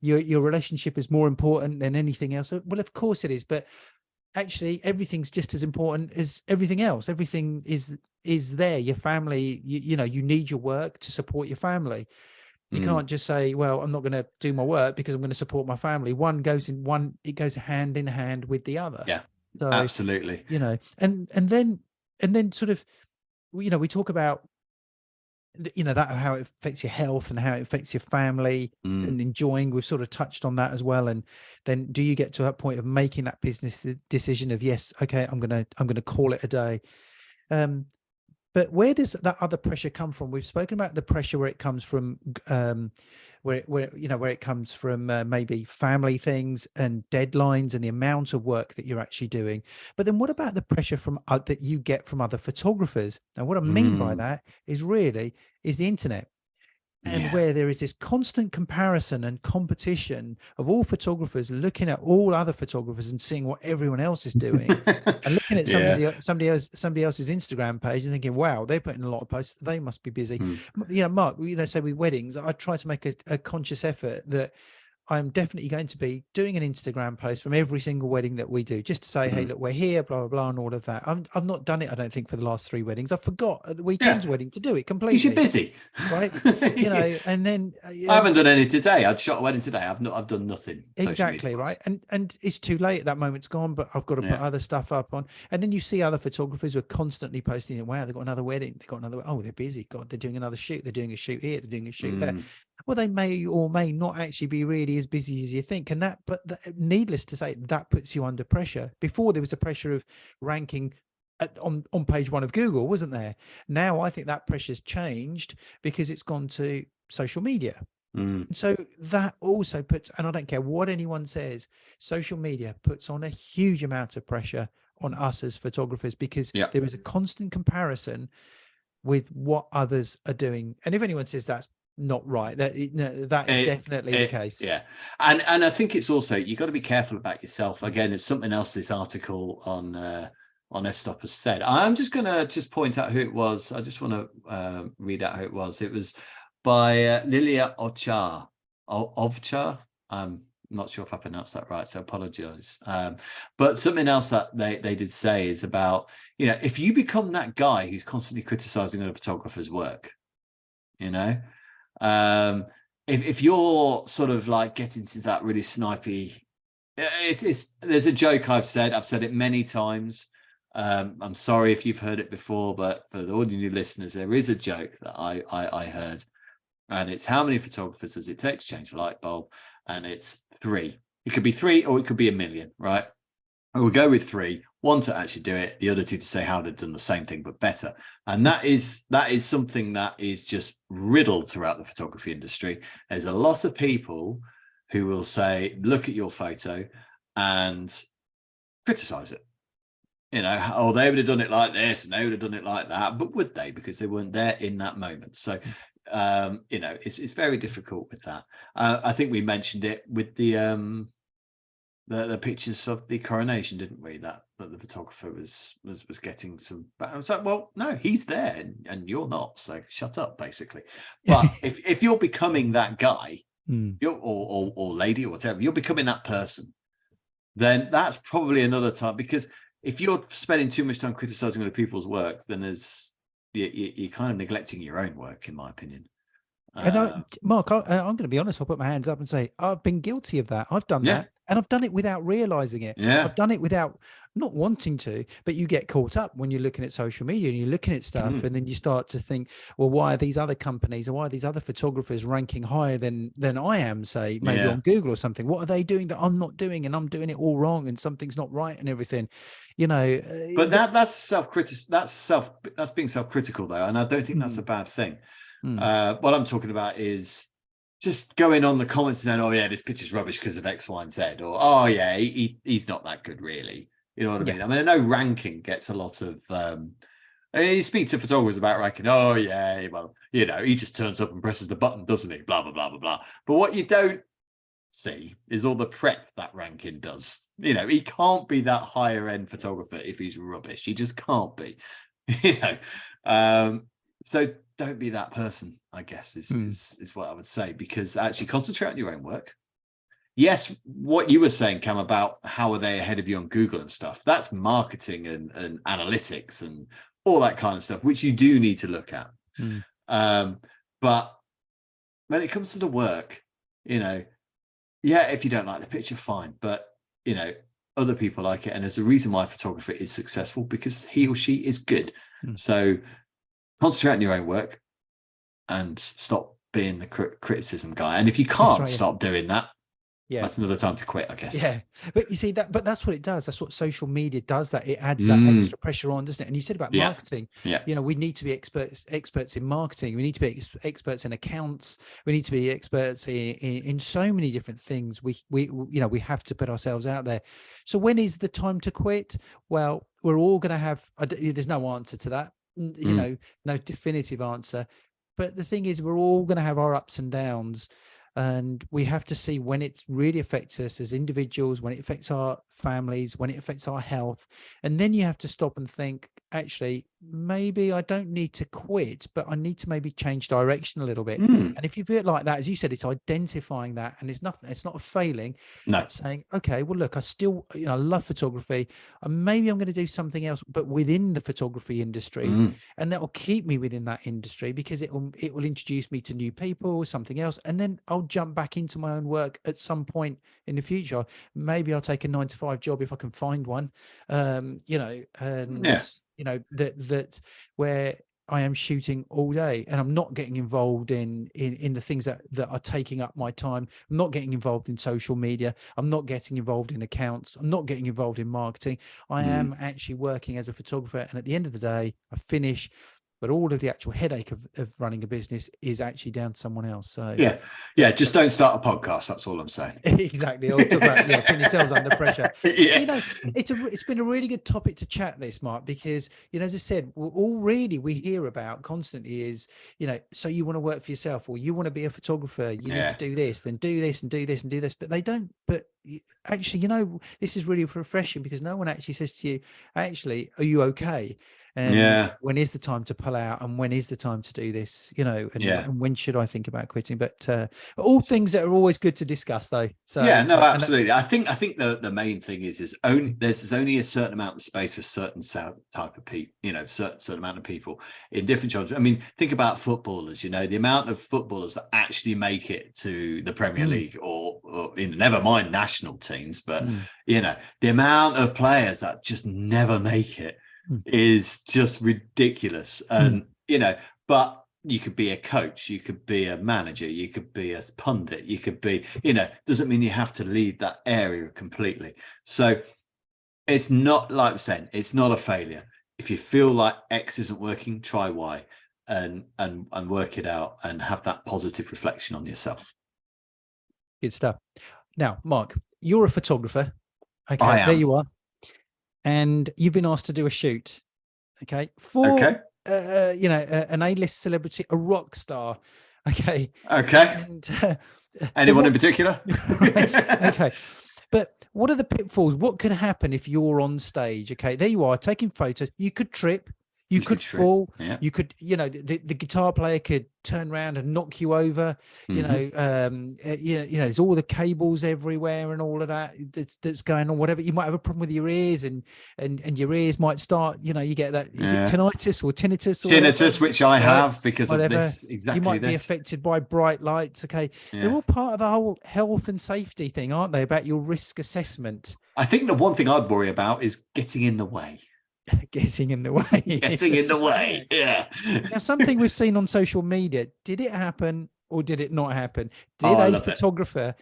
your relationship is more important than anything else. Well, of course it is, but actually everything's just as important as everything else. Everything is there. Your family, you need your work to support your family. You can't just say, well, I'm not going to do my work because I'm going to support my family. It goes hand in hand with the other. So, absolutely. And then sort of, we talk about, that how it affects your health and how it affects your family and enjoying. We've sort of touched on that as well. And then do you get to that point of making that business decision of, yes, okay, I'm going to call it a day. But where does that other pressure come from? We've spoken about the pressure where it comes from, where it comes from maybe family things and deadlines and the amount of work that you're actually doing. But then what about the pressure from that you get from other photographers? And what I mean by that is the internet. And where there is this constant comparison and competition of all photographers looking at all other photographers and seeing what everyone else is doing, and looking at somebody else's Instagram page and thinking, wow, they're putting a lot of posts, they must be busy. Mark, say with weddings, I try to make a conscious effort that I'm definitely going to be doing an Instagram post from every single wedding that we do, just to say, hey, look, we're here, blah, blah, blah, and all of that. I've not done it, I don't think, for the last 3 weddings. I forgot at the weekend's wedding to do it completely. You're busy. Right? And then... I haven't done any today. I'd shot a wedding today. I've done nothing. Exactly, right? And it's too late at that moment. It's gone, but I've got to put other stuff up on. And then you see other photographers who are constantly posting, wow, they've got another wedding. They've got another... Oh, they're busy. God, they're doing another shoot. They're doing a shoot here. They're doing a shoot there. Well, they may or may not actually be really as busy as you think. And needless to say, that puts you under pressure. Before, there was a pressure of ranking on page 1 of Google, wasn't there? Now, I think that pressure's changed because it's gone to social media. And so that also puts, and I don't care what anyone says, social media puts on a huge amount of pressure on us as photographers, because there is a constant comparison with what others are doing. And if anyone says that's not right, that is definitely the case. And I think it's also, you've got to be careful about yourself. Again, it's something else this article on F-Stop has said. I'm just going to point out who it was. I just want to read out who it was. It was by Lilia Ovchar. I'm not sure if I pronounced that right, so I apologize. But something else that they did say is about, if you become that guy who's constantly criticizing other photographers' work, if you're sort of like getting to that really snipey, there's a joke I've said it many times. I'm sorry if you've heard it before, but for all the new listeners, there is a joke that I heard, and it's how many photographers does it take to change a light bulb? And it's 3. It could be 3 or it could be 1 million, right? We'll go with 3, 1 to actually do it, the other 2 to say how they've done the same thing but better. And that is something that is just riddled throughout the photography industry. There's a lot of people who will say, look at your photo and criticize it. Oh, they would have done it like this and they would have done it like that. But would they? Because they weren't there in that moment. So it's very difficult with that. I think we mentioned it with the pictures of the coronation, didn't we? That the photographer was getting some. I was like, well, no, he's there and you're not, so shut up, basically. But if you're becoming that guy, or lady or whatever, you're becoming that person, then that's probably another time. Because if you're spending too much time criticizing other people's work, then you're kind of neglecting your own work, in my opinion. And Mark, I'm going to be honest. I'll put my hands up and say I've been guilty of that. I've done that, and I've done it without realizing it. I've done it without not wanting to. But you get caught up when you're looking at social media and you're looking at stuff, and then you start to think, well, why are these other companies or why are these other photographers ranking higher than I am? Say maybe on Google or something. What are they doing that I'm not doing, and I'm doing it all wrong, and something's not right, and everything. But that's that's being self-critical though, and I don't think that's a bad thing. What I'm talking about is just going on the comments and saying, oh yeah, this picture's rubbish because of X, Y, and Z, or oh yeah, he's not that good really. You know what I mean? I mean, I know ranking gets a lot of you speak to photographers about ranking, oh yeah, well, he just turns up and presses the button, doesn't he? Blah blah blah blah blah. But what you don't see is all the prep that ranking does. He can't be that higher end photographer if he's rubbish. He just can't be. So don't be that person, I guess, is what I would say, because actually concentrate on your own work. Yes, what you were saying, Cam, about how are they ahead of you on Google and stuff, that's marketing and analytics and all that kind of stuff, which you do need to look at. But when it comes to the work, if you don't like the picture, fine. But, other people like it. And there's a reason why a photographer is successful, because he or she is good. So concentrate on your own work and stop being the criticism guy. And if you can't stop doing that, that's another time to quit, I guess. But you see but that's what it does. That's what social media does. That it adds that extra pressure on, doesn't it? And you said about marketing. We need to be experts in marketing. We need to be experts in accounts. We need to be experts in so many different things. We have to put ourselves out there. So when is the time to quit? Well, we're all going to have. There's no answer to that. No definitive answer. But the thing is, we're all going to have our ups and downs. And we have to see when it really affects us as individuals, when it affects our families, when it affects our health. And then you have to stop and think, actually, maybe I don't need to quit, but I need to maybe change direction a little bit. And if you feel it like that, as you said, it's identifying that, and it's not a failing. It's saying, okay, well, look, I still, I love photography, and maybe I'm going to do something else, but within the photography industry, and that will keep me within that industry, because it will introduce me to new people, something else, and then I'll jump back into my own work at some point in the future. Maybe I'll take a 9-to-5 job if I can find one, that where I am shooting all day and I'm not getting involved in the things that are taking up my time. I'm not getting involved in social media. I'm not getting involved in accounts. I'm not getting involved in marketing. I am actually working as a photographer, and at the end of the day, I finish. But all of the actual headache of running a business is actually down to someone else. So just don't start a podcast. That's all I'm saying. Exactly. I'll talk about putting yourselves under pressure. It's been a really good topic to chat this, Mark, because as I said, all really we hear about constantly is so you want to work for yourself, or you want to be a photographer, you need to do this, then do this and do this and do this, but they don't. But actually, this is really refreshing, because no one actually says to you, actually, are you okay? And when is the time to pull out, and when is the time to do this, and when should I think about quitting? But all things that are always good to discuss, though. So absolutely. I think the main thing is there's only a certain amount of space for certain type of people, certain amount of people in different jobs. I mean, think about footballers. The amount of footballers that actually make it to the Premier League, or never mind national teams, but the amount of players that just never make it is just ridiculous. And but you could be a coach, you could be a manager, you could be a pundit, you could be, doesn't mean you have to leave that area completely. So it's not, like I'm saying, it's not a failure. If you feel like X isn't working, try Y, and work it out, and have that positive reflection on yourself. Good stuff. Now, Mark, you're a photographer. Okay, I am. There you are. And you've been asked to do a shoot, for an A-list celebrity, a rock star, and anyone in particular? Okay, but what are the pitfalls? What can happen if you're on stage? Okay, there you are taking photos. You could trip, You could trip. fall. Yeah. You could, the guitar player could turn around and knock you over. There's all the cables everywhere and all of that that's going on. Whatever, you might have a problem with your ears, and your ears might start. You get that. Is it tinnitus or tinnitus? Tinnitus, which I have because of this. Exactly. You might be affected by bright lights. Okay, they're all part of the whole health and safety thing, aren't they? About your risk assessment. I think the one thing I'd worry about is getting in the way. Getting in the way. Getting in the way. Yeah. Now, something we've seen on social media, did it happen or did it not happen? Did a photographer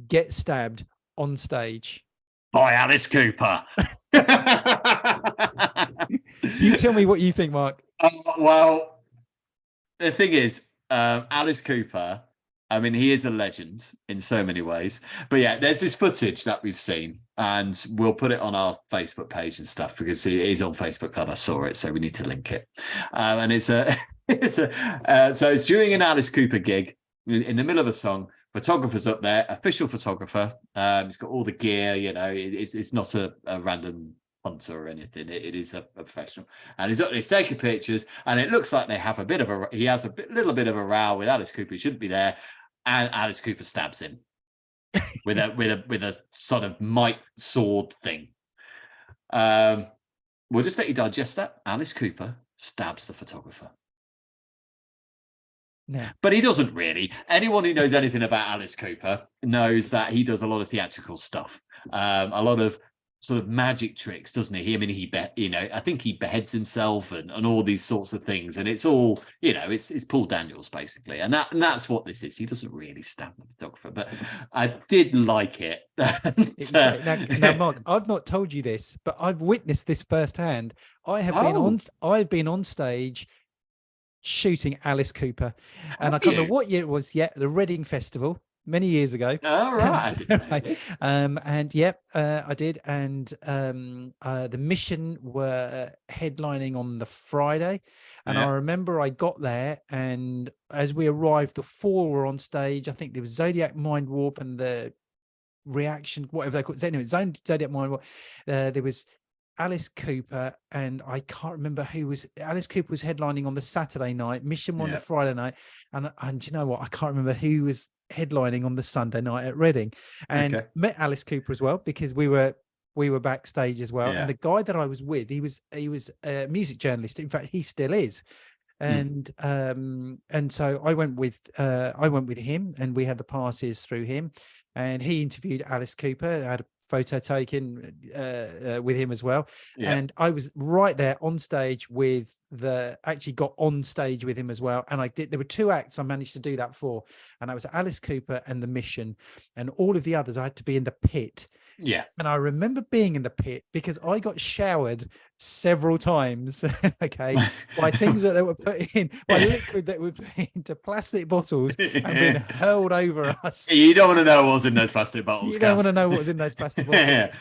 get stabbed on stage? By Alice Cooper. You tell me what you think, Mark. Well, the thing is, Alice Cooper, I mean, he is a legend in so many ways. But yeah, there's this footage that we've seen, and we'll put it on our Facebook page and stuff because it is on Facebook and I saw it, so we need to link it. And so it's during an Alice Cooper gig in the middle of a song. Photographer's up there, official photographer. He's got all the gear, it's not a random hunter or anything. It is a professional, and he's taking pictures, and it looks like they have little bit of a row with Alice Cooper. He shouldn't be there. And Alice Cooper stabs him with a sort of mic sword thing. We'll just let you digest that. Alice Cooper stabs the photographer. No. But he doesn't really. Anyone who knows anything about Alice Cooper knows that he does a lot of theatrical stuff, a lot of sort of magic tricks, doesn't he? I think he beheads himself and all these sorts of things, and it's all, it's Paul Daniels basically, and that's what this is. He doesn't really stab the photographer, but I did like it. Now, Mark, I've not told you this, but I've witnessed this firsthand. I've been on stage shooting Alice Cooper, and I can't remember what year it was yet. The Reading Festival. Many years ago. Oh, right. I did. And the Mission were headlining on the Friday. And I remember I got there, and as we arrived, the four were on stage. I think there was Zodiac Mind Warp and the Reaction, whatever they call it. Anyway, Zodiac Mind Warp. There was Alice Cooper, and I can't remember who was. Alice Cooper was headlining on the Saturday night, Mission on the Friday night, and you know what? I can't remember who was headlining on the Sunday night at Reading, and met Alice Cooper as well, because we were backstage as well. And the guy that I was with, he was a music journalist. In fact, he still is. And so I went with him, and we had the passes through him, and he interviewed Alice Cooper. I had a photo taken with him as well, and I was right there on stage got on stage with him as well. And there were two acts I managed to do that for, and I was Alice Cooper and the Mission, and all of the others I had to be in the pit. And I remember being in the pit because I got showered several times by things that they were put in, by liquid that were put into plastic bottles and being hurled over us. You don't want to know what was in those plastic bottles. You don't want to know what was in those plastic bottles.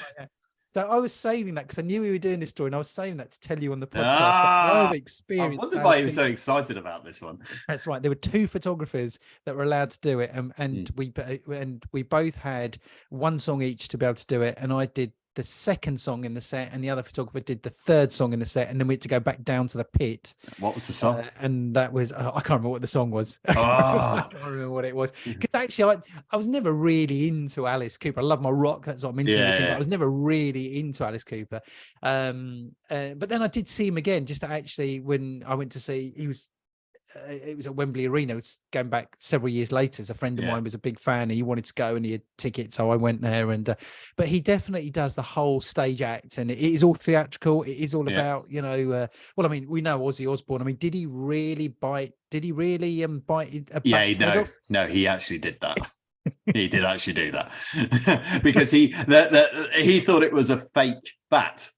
So I was saving that because I knew we were doing this story, and I was saving that to tell you on the podcast. I've experienced. I wonder why you were so excited about this one. That's right. There were two photographers that were allowed to do it, and we both had one song each to be able to do it. And I did the second song in the set, and the other photographer did the third song in the set, and then we had to go back down to the pit. What was the song? And that was I can't remember what the song was. I can't remember what it was, because actually I was never really into Alice Cooper. I love my rock, that's what I'm into. But I was never really into Alice Cooper. But then I did see him again, just actually when I went to see, it was at Wembley Arena. It's going back several years later. As a friend of mine was a big fan, and he wanted to go, and he had tickets, so I went there. And but he definitely does the whole stage act, and it is all theatrical. It is all about well, I mean, we know Ozzy Osbourne. I mean, did he really bite a bat's head off? No, he actually did that. He did actually do that because he thought it was a fake bat.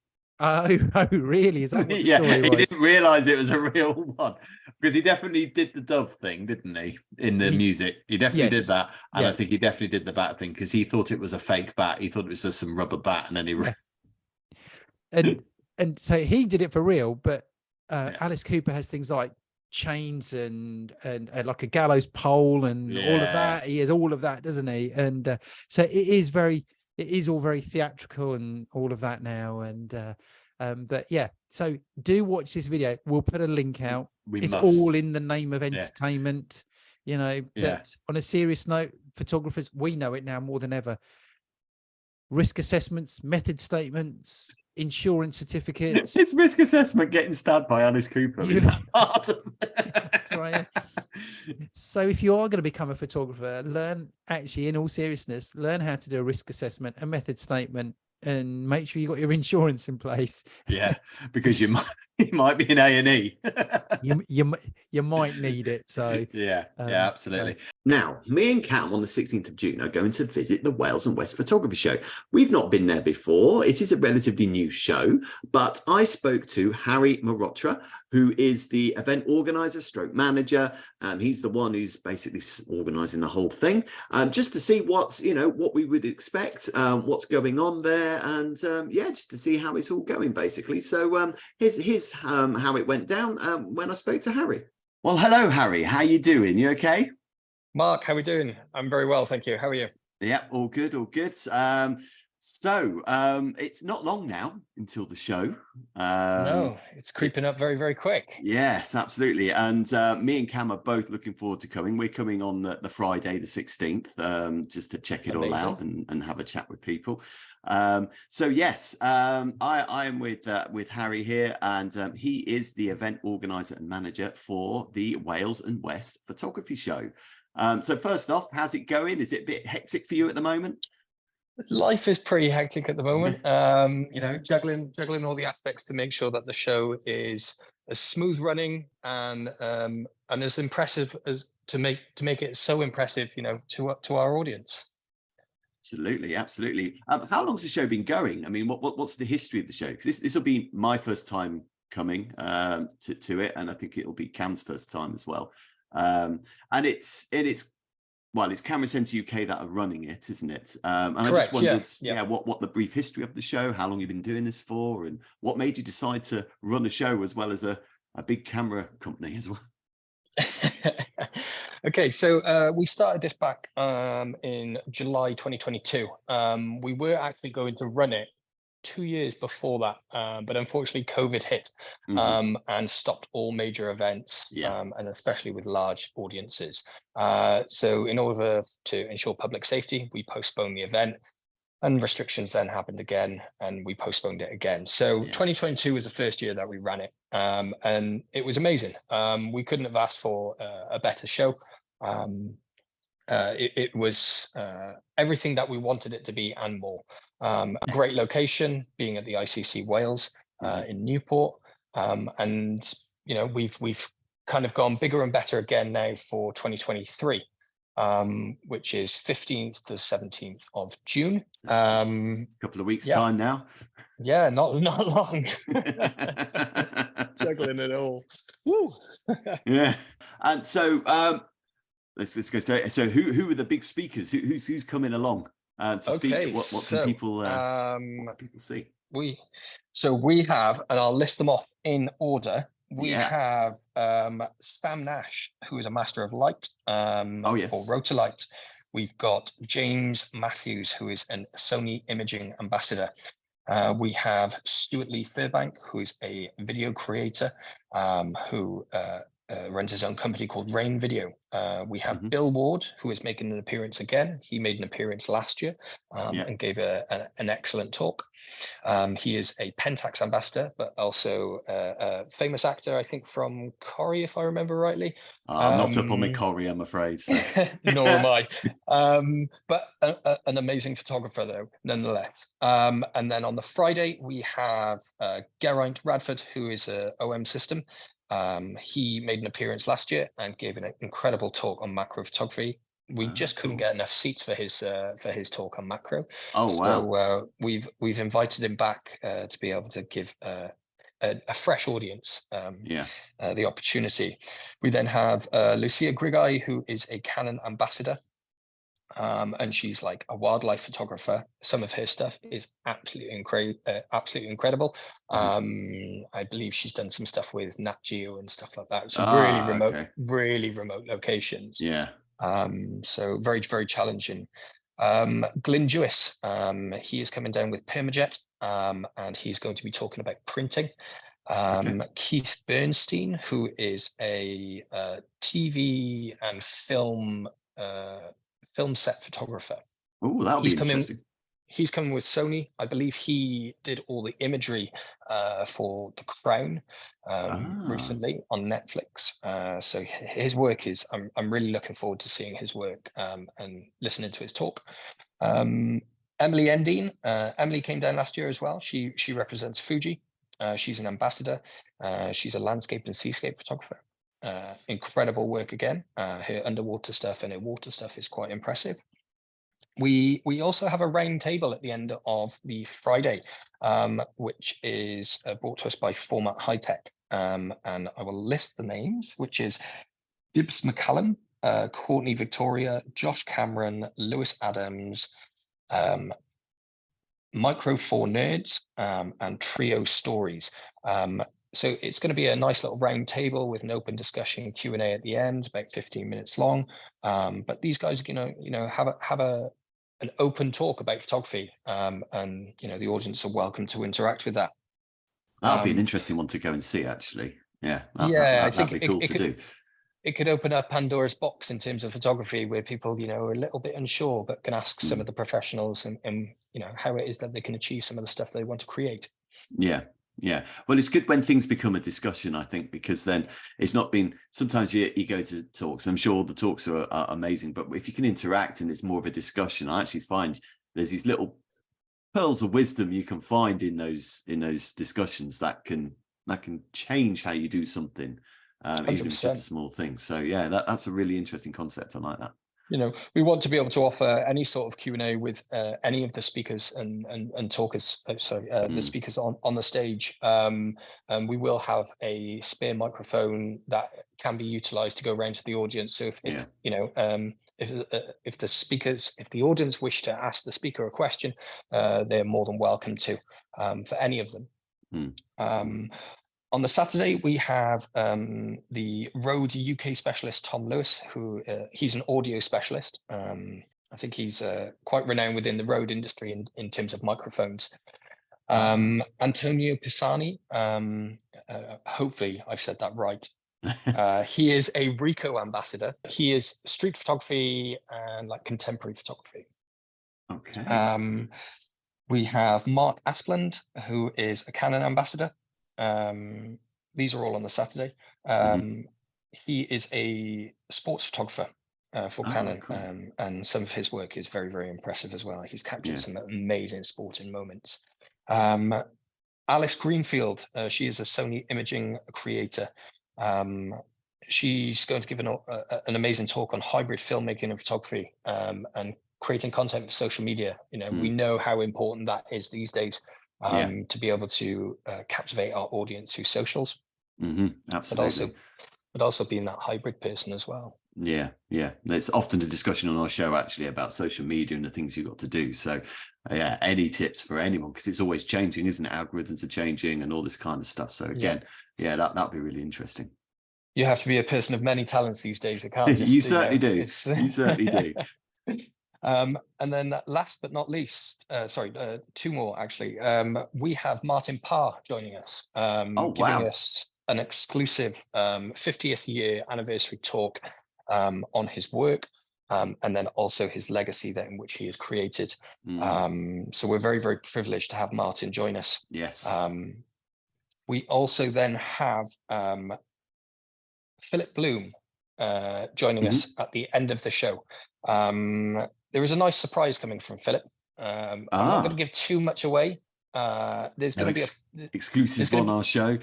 Oh, really? Is that what the story was? He didn't realise it was a real one, because he definitely did the dove thing, didn't he? In the music, he definitely did that, and I think he definitely did the bat thing because he thought it was a fake bat. He thought it was just some rubber bat, and then he and so he did it for real. But Alice Cooper has things like chains and like a gallows pole and all of that. He has all of that, doesn't he? And so it is all very theatrical and all of that now. And But yeah, so do watch this video. We'll put a link out. It's must. all in the name of entertainment, you know. But on a serious note, photographers, we know it now more than ever. Risk assessments, method statements, insurance certificates. It's risk assessment getting stabbed by Alice Cooper. That's right. So if you are going to become a photographer, learn, actually, in all seriousness, learn how to do a risk assessment, a method statement, and make sure you got your insurance in place. Yeah, because you might be in A&E. you might need it. So yeah, absolutely. Now, me and Cam on the 16th of June are going to visit the Wales and West Photography Show. We've not been there before. It is a relatively new show, but I spoke to Hari Mehrotra, who is the event organizer, stroke manager. He's the one who's basically organizing the whole thing, just to see what we would expect, what's going on there, and just to see how it's all going, basically. So here's how it went down when I spoke to Hari. Well, hello, Hari. How you doing? You okay? Mark, how are we doing? I'm very well, thank you. How are you? Yeah, all good, all good. So it's not long now until the show. No, it's creeping up very, very quick. Yes, absolutely. And me and Cam are both looking forward to coming. We're coming on the Friday, the 16th, just to check it all out and have a chat with people. So yes, I am with Hari here, and he is the event organizer and manager for the Wales and West Photography Show. So first off, how's it going? Is it a bit hectic for you at the moment? Life is pretty hectic at the moment. Juggling all the aspects to make sure that the show is as smooth running and as impressive as to make it so impressive, to our audience. Absolutely, absolutely. How long's the show been going? I mean, what's the history of the show? Because this will be my first time coming to it, and I think it'll be Cam's first time as well. And it's Camera Centre UK that are running it, isn't it? And correct, I just wondered, what the brief history of the show, how long you've been doing this for, and what made you decide to run a show as well as a big camera company as well. Okay, so we started this back in July 2022. We were actually going to run it 2 years before that, but unfortunately COVID hit and stopped all major events, and especially with large audiences. So in order to ensure public safety, we postponed the event, and restrictions then happened again, and we postponed it again. So 2022 was the first year that we ran it, and it was amazing. We couldn't have asked for a better show. It was everything that we wanted it to be and more. A great location, being at the ICC Wales in Newport, and we've kind of gone bigger and better again now for 2023, which is 15th to 17th of June. A couple of weeks time now. Yeah, not long. Juggling it all. Woo. Yeah, and so let's go straight. So who are the big speakers? Who's coming along to speak? What can people see? We have, and I'll list them off in order. We have Sam Nash, who is a master of light for Rotalight. We've got James Matthews, who is a Sony imaging ambassador. We have Stuart Lee Fairbank, who is a video creator who runs his own company called Rain Video. We have Bill Ward, who is making an appearance again. He made an appearance last year and gave an excellent talk. He is a Pentax ambassador, but also a famous actor, I think, from Corrie, if I remember rightly. I'm not up on my Corrie, I'm afraid. So. Nor am I. But an amazing photographer, though, nonetheless. And then on the Friday, we have Geraint Radford, who is a OM system. He made an appearance last year and gave an incredible talk on macro photography. We just couldn't get enough seats for his talk on macro. Oh wow! So we've invited him back to be able to give a fresh audience the opportunity. We then have Lucia Grigai, who is a Canon ambassador. And she's like a wildlife photographer. Some of her stuff is absolutely incredible. I believe she's done some stuff with Nat Geo and stuff like that. So really remote locations. Yeah. So very, very challenging. Glyn Jewis, he is coming down with Permajet, and he's going to be talking about printing. Keith Bernstein, who is a TV and film set photographer. Oh, that'll be interesting. He's coming with Sony. I believe he did all the imagery for The Crown recently on Netflix. So his work is, I'm really looking forward to seeing his work and listening to his talk. Emily Endine. Emily came down last year as well. She represents Fuji. She's an ambassador. She's a landscape and seascape photographer. Incredible work again. Her underwater stuff and her water stuff is quite impressive. We also have a round table at the end of the Friday, which is brought to us by Format High Tech. And I will list the names, which is Dibs McCallum, Courtney Victoria, Josh Cameron, Lewis Adams, Micro 4 Nerds, and Trio Stories. So it's going to be a nice little round table with an open discussion Q&A at the end, about 15 minutes long. But these guys, have an open talk about photography, and the audience are welcome to interact with that. That'll be an interesting one to go and see, actually. Yeah, I think that'd be cool to do. It could open up Pandora's box in terms of photography, where people, are a little bit unsure, but can ask some of the professionals and how it is that they can achieve some of the stuff they want to create. Yeah. Well, it's good when things become a discussion, I think, because then it's not been, sometimes you go to talks, I'm sure the talks are amazing, but if you can interact and it's more of a discussion, I actually find there's these little pearls of wisdom you can find in those discussions that can change how you do something, even if it's just a small thing. So yeah, that's a really interesting concept. I like that. We want to be able to offer any sort of Q&A with any of the speakers and talkers, the speakers on the stage. And we will have a spare microphone that can be utilized to go around to the audience. So if the audience wish to ask the speaker a question, they're more than welcome to, for any of them. On the Saturday, we have the Rode UK specialist, Tom Lewis, who he's an audio specialist. I think he's quite renowned within the Rode industry in terms of microphones. Antonio Pisani, hopefully I've said that right. He is a Ricoh ambassador. He is street photography and contemporary photography. Okay. We have Mark Aspland, who is a Canon ambassador. These are all on the Saturday. He is a sports photographer for Canon, cool. And some of his work is very, very impressive as well. He's captured some amazing sporting moments. Alice Greenfield, she is a Sony imaging creator. She's going to give an amazing talk on hybrid filmmaking and photography, and creating content for social media. We know how important that is these days. To be able to captivate our audience through socials, absolutely, but also being that hybrid person as well. Yeah. There's often a discussion on our show actually about social media and the things you've got to do. So, yeah, any tips for anyone, because it's always changing, isn't it? Algorithms are changing and all this kind of stuff. So again, that'd be really interesting. You have to be a person of many talents these days. It can't just, you certainly do. You certainly do. And then last but not least, two more actually. We have Martin Parr joining us, giving us an exclusive 50th year anniversary talk on his work, and then also his legacy in which he has created. So we're very, very privileged to have Martin join us. Yes. We also then have Philip Bloom joining us at the end of the show. There is a nice surprise coming from Philip. I'm not going to give too much away. There's going to be exclusive on our show.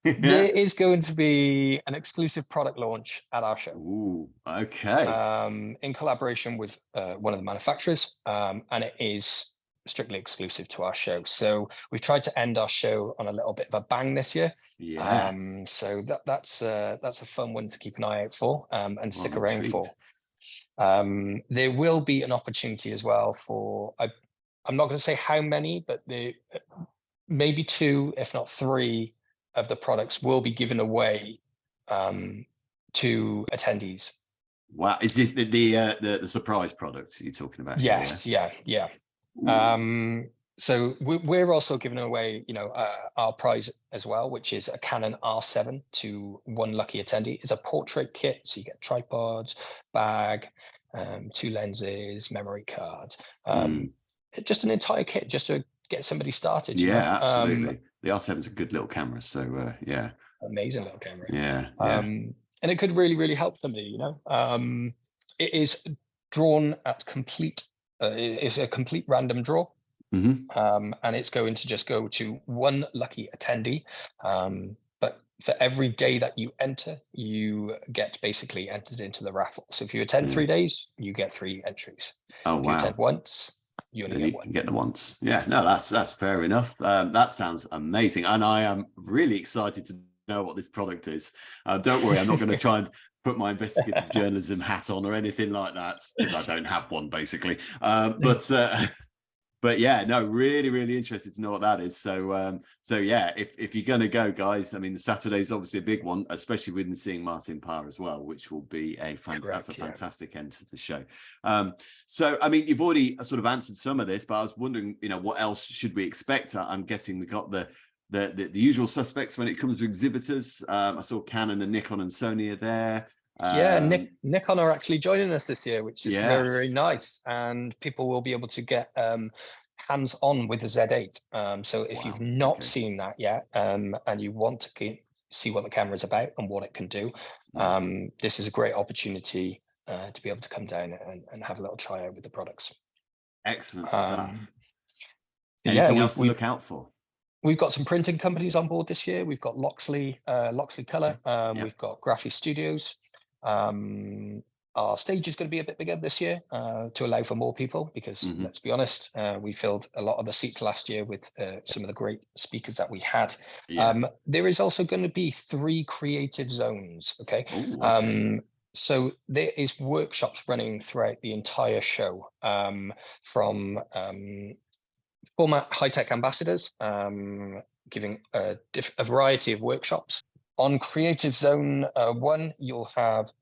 There is going to be an exclusive product launch at our show. Ooh, okay. In collaboration with one of the manufacturers, and it is strictly exclusive to our show. So we've tried to end our show on a little bit of a bang this year. Yeah. So that's a fun one to keep an eye out for, and stick around for. There will be an opportunity as well for, I'm not going to say how many, but maybe 2, if not 3 of the products will be given away to attendees. Wow, is this the surprise product you're talking about? Yes, here, yeah. So we're also giving away, our prize as well, which is a Canon R7 to one lucky attendee. It's a portrait kit, so you get tripods, bag, 2 lenses, memory card, just an entire kit just to get somebody started. Yeah, absolutely. The R7 is a good little camera, so yeah, amazing little camera. Yeah, and it could really, really help somebody. It is drawn at complete. It's a complete random draw. And it's going to just go to one lucky attendee. But for every day that you enter, you get basically entered into the raffle. So if you attend 3 days, you get 3 entries. Oh, if wow. you attend once, you only get one. You get the once. Yeah, no, that's fair enough. That sounds amazing. And I am really excited to know what this product is. Don't worry, I'm not going to try and put my investigative journalism hat on or anything like that, because I don't have one, basically. But yeah, no, really, really interested to know what that is. So yeah, if you're going to go, guys, I mean, the Saturday's obviously a big one, especially with seeing Martin Parr as well, which will be that's a fantastic end to the show. So, I mean, you've already sort of answered some of this, but I was wondering, what else should we expect? I'm guessing we got the usual suspects when it comes to exhibitors. I saw Canon and Nikon and Sony are there. Yeah, Nikon are actually joining us this year, which is very, very nice, and people will be able to get hands-on with the Z8. So if you've not seen that yet, and you want to see what the camera is about and what it can do, this is a great opportunity to be able to come down and have a little try out with the products. Excellent stuff. Anything else to look out for? We've got some printing companies on board this year. We've got Loxley Color. We've got Graphy Studios. Our stage is going to be a bit bigger this year to allow for more people, because let's be honest, we filled a lot of the seats last year with some of the great speakers that we had. There is also going to be 3 creative zones. So there is workshops running throughout the entire show, from former high-tech ambassadors giving a variety of workshops. On Creative Zone 1, you'll have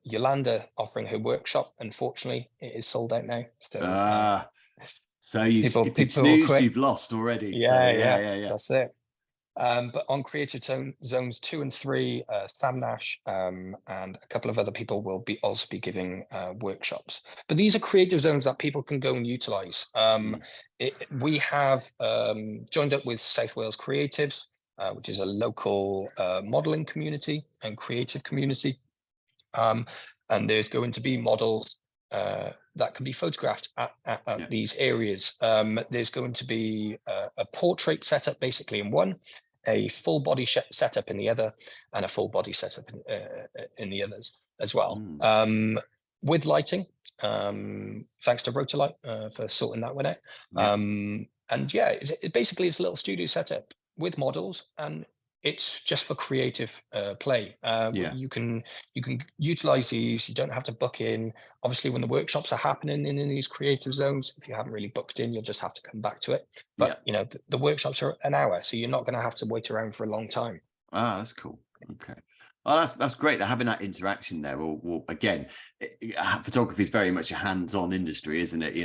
Yolanda offering her workshop. Unfortunately, it is sold out now. So if you've snoozed, you've lost already. Yeah, that's it. But on Creative Zones 2 and 3, Sam Nash and a couple of other people will also be giving workshops. But these are creative zones that people can go and utilize. We have joined up with South Wales Creatives, which is a local modeling community and creative community. And there's going to be models that can be photographed at these areas. There's going to be a portrait setup basically in one, a full body setup in the other, and a full body setup in the others as well. With lighting, thanks to Rotolight for sorting that one out. And yeah, basically it's a little studio setup with models, and it's just for creative play. You can utilize these. You don't have to book in. Obviously, when the workshops are happening in these creative zones, if you haven't really booked in, you'll just have to come back to it. But the workshops are an hour, so you're not going to have to wait around for a long time. That's cool. Okay. Well, that's great. They're having that interaction there. Well, again, photography is very much a hands-on industry, isn't it?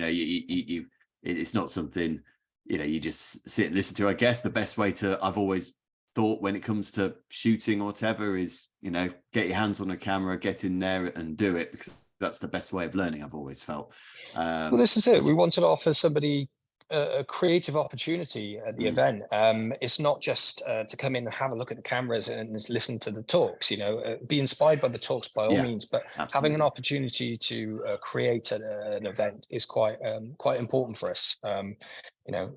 It's not something you just sit and listen to. I guess the best way I've always thought when it comes to shooting or whatever is, get your hands on a camera, get in there and do it, because that's the best way of learning, I've always felt. Well, this is it. We wanted to offer somebody a creative opportunity at the event. It's not just to come in and have a look at the cameras and listen to the talks, be inspired by the talks by all means, but having an opportunity to create an event is quite important for us.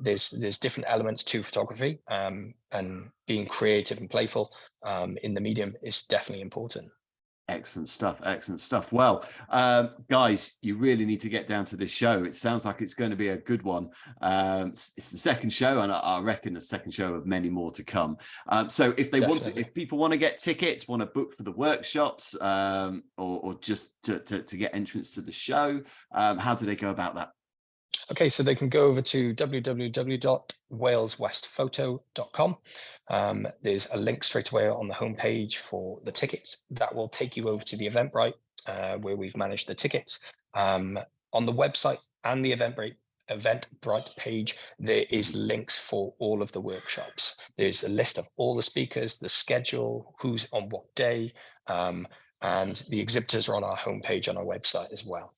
There's different elements to photography, and being creative and playful in the medium is definitely important. Excellent stuff. Well, guys, you really need to get down to this show. It sounds like it's going to be a good one. It's the second show, and I reckon the second show of many more to come. So if people want to get tickets, want to book for the workshops, or just to get entrance to the show, how do they go about that? Okay, so they can go over to www.waleswestphoto.com. There's a link straight away on the homepage for the tickets that will take you over to the Eventbrite. where we've managed the tickets. On the website and the Eventbrite page, there is links for all of the workshops. There's a list of all the speakers, the schedule, who's on what day, and the exhibitors are on our homepage on our website as well.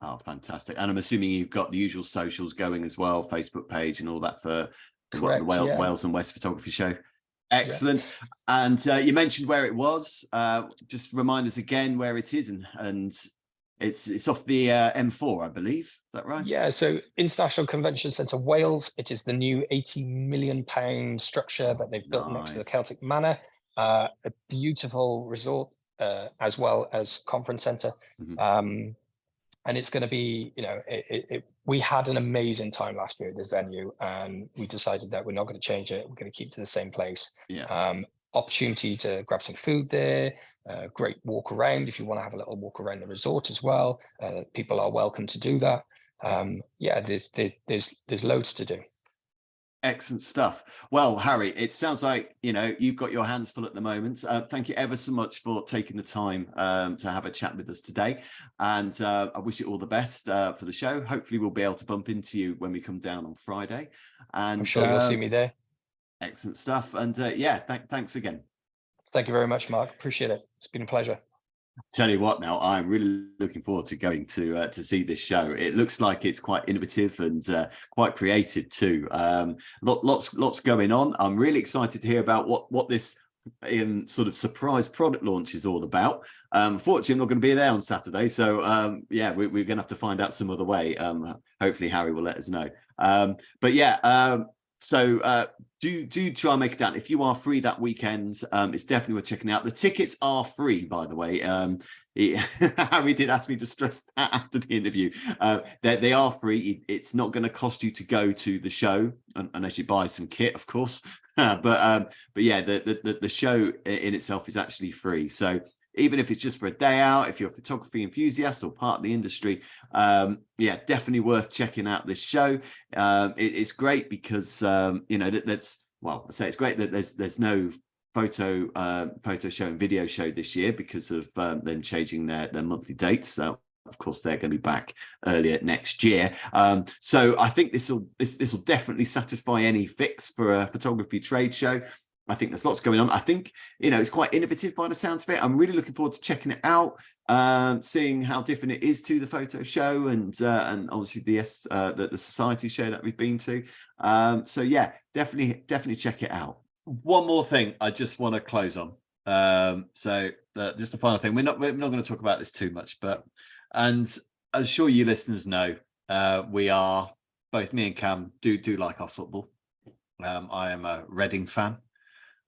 Oh, fantastic. And I'm assuming you've got the usual socials going as well, Facebook page and all that for Correct, the yeah. Wales and West Photography Show. Excellent. Yeah. And you mentioned where it was. Just remind us again where it is, and it's off the M4, I believe. Is that right? Yeah, so International Convention Centre Wales. It is the new £80 million structure that they've built next to the Celtic Manor. A beautiful resort as well as conference centre. And it's going to be, you know, we had an amazing time last year at this venue, and we decided that we're not going to change it. We're going to keep it to the same place. Yeah. Opportunity to grab some food there, great walk around if you want to have a little walk around the resort as well. People are welcome to do that. Yeah, there's loads to do. Excellent stuff. Well, Hari, it sounds like, you know, you've got your hands full at the moment. Thank you ever so much for taking the time to have a chat with us today. And I wish you all the best for the show. Hopefully we'll be able to bump into you when we come down on Friday. And I'm sure you'll see me there. Excellent stuff. And yeah, thanks again. Thank you very much, Mark. Appreciate it. It's been a pleasure. Tell you what, now I'm really looking forward to going to see this show. It looks like it's quite innovative and quite creative too. Lots going on. I'm really excited to hear about what this sort of surprise product launch is all about. Fortunately, I'm not going to be there on Saturday, so yeah, we're going to have to find out some other way. Hopefully, Hari will let us know. But yeah. So do try and make it down. If you are free that weekend, it's definitely worth checking out. The tickets are free, by the way. Hari did ask me to stress that after the interview. They are free. It's not going to cost you to go to the show unless you buy some kit, of course. But yeah, the show in itself is actually free. So even if it's just for a day out, if you're a photography enthusiast or part of the industry, yeah, definitely worth checking out this show. It's great because, you know, well, I say it's great that there's no photo show and video show this year because of them changing their monthly dates. So of course, they're going to be back earlier next year. So I think this will definitely satisfy any fix for a photography trade show. I think there's lots going on. I think, you know, it's quite innovative by the sounds of it. I'm really looking forward to checking it out, seeing how different it is to the photo show and obviously the society show that we've been to. So yeah, definitely check it out. One more thing I just want to close on. So just the final thing. We're not going to talk about this too much, but as sure you listeners know, we are both, me and Cam do like our football. I am a Reading fan.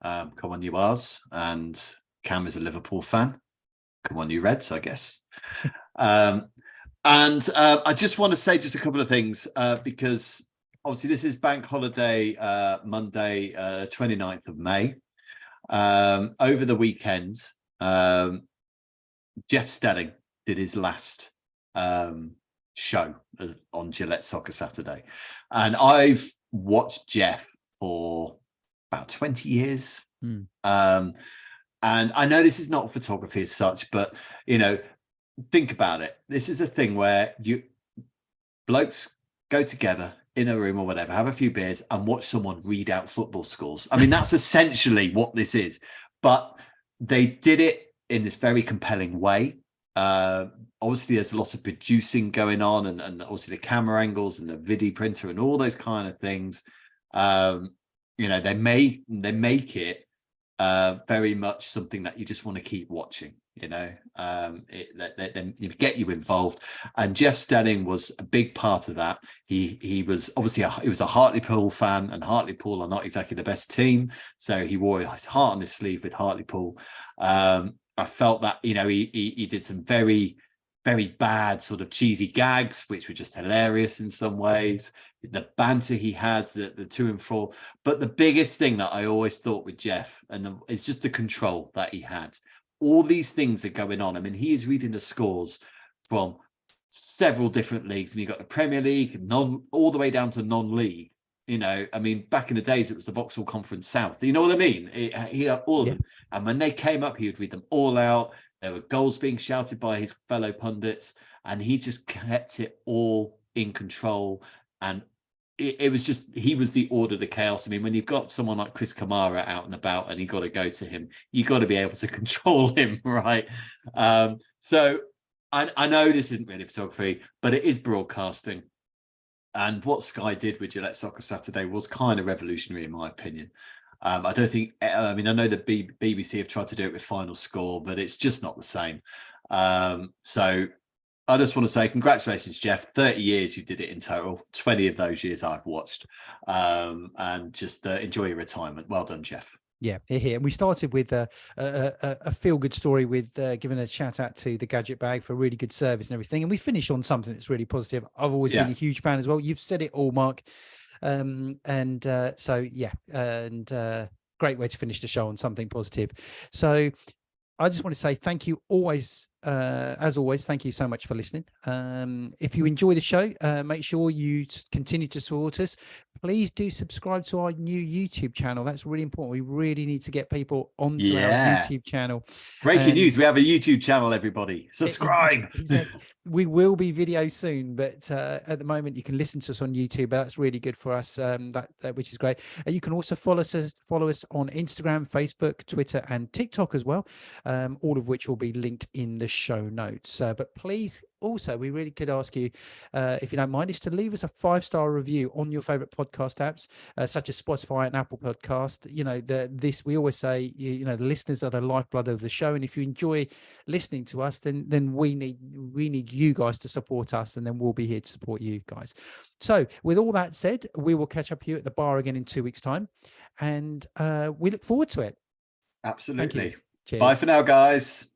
Come on, you R's, and Cam is a Liverpool fan. Come on, you Reds, I guess. And I just want to say just a couple of things because obviously this is bank holiday Monday, 29th of May. Over the weekend, Jeff Stelling did his last show on Gillette Soccer Saturday, and I've watched Jeff for about 20 years. And I know this is not photography as such, but, you know, think about it. This is a thing where blokes go together in a room or whatever, have a few beers and watch someone read out football scores. I mean, that's essentially what this is. But they did it in this very compelling way. Obviously, there's a lot of producing going on and obviously the camera angles and the video printer and all those kind of things. You know, they make it very much something that you just want to keep watching. You know, they get you involved, and Jeff Stelling was a big part of that. He was obviously he was a Hartlepool fan, and Hartlepool are not exactly the best team, so he wore his heart on his sleeve with Hartlepool. I felt that, you know, he did some very bad sort of cheesy gags, which were just hilarious in some ways. The banter he has, the to and fro. But the biggest thing that I always thought with Jeff, is just the control that he had. All these things are going on. I mean, he is reading the scores from several different leagues. I mean, you've got the Premier League, all the way down to non-league. You know, I mean, back in the days, it was the Vauxhall Conference South. You know what I mean? He had all of them. And when they came up, he would read them all out. There were goals being shouted by his fellow pundits, and he just kept it all in control. And it was just, he was the order to chaos. I mean, when you've got someone like Chris Kamara out and about and you got to go to him, you got to be able to control him, right? So I know this isn't really photography, but it is broadcasting. And what Sky did with Gillette Soccer Saturday was kind of revolutionary, in my opinion. I don't think, I mean, I know the BBC have tried to do it with Final Score, but it's just not the same. So I just want to say congratulations, Jeff. 30 years you did it in total. 20 of those years I've watched. And just enjoy your retirement. Well done, Jeff. Yeah, here. And we started with a feel-good story with giving a shout out to the Gadget Bag for really good service and everything. And we finished on something that's really positive. I've always been a huge fan as well. You've said it all, Mark. So yeah, and great way to finish the show on something positive. So I just want to say thank you always. As always, thank you so much for listening. If you enjoy the show, make sure you continue to support us. Please do subscribe to our new YouTube channel. That's really important. We really need to get people onto our YouTube channel. Breaking news, we have a YouTube channel, everybody. Subscribe. We will be video soon, but at the moment you can listen to us on YouTube. That's really good for us, which is great. You can also follow us on Instagram, Facebook, Twitter, and TikTok as well, all of which will be linked in the show notes. But please, also, we really could ask you, if you don't mind, is to leave us a 5-star review on your favorite podcast apps, such as Spotify and Apple Podcast. You know, we always say, you know, the listeners are the lifeblood of the show, and if you enjoy listening to us, then we need you guys to support us, and then we'll be here to support you guys. So with all that said, we will catch up here at the bar again in 2 weeks' time, and we look forward to it. Absolutely. Cheers. Bye for now, guys.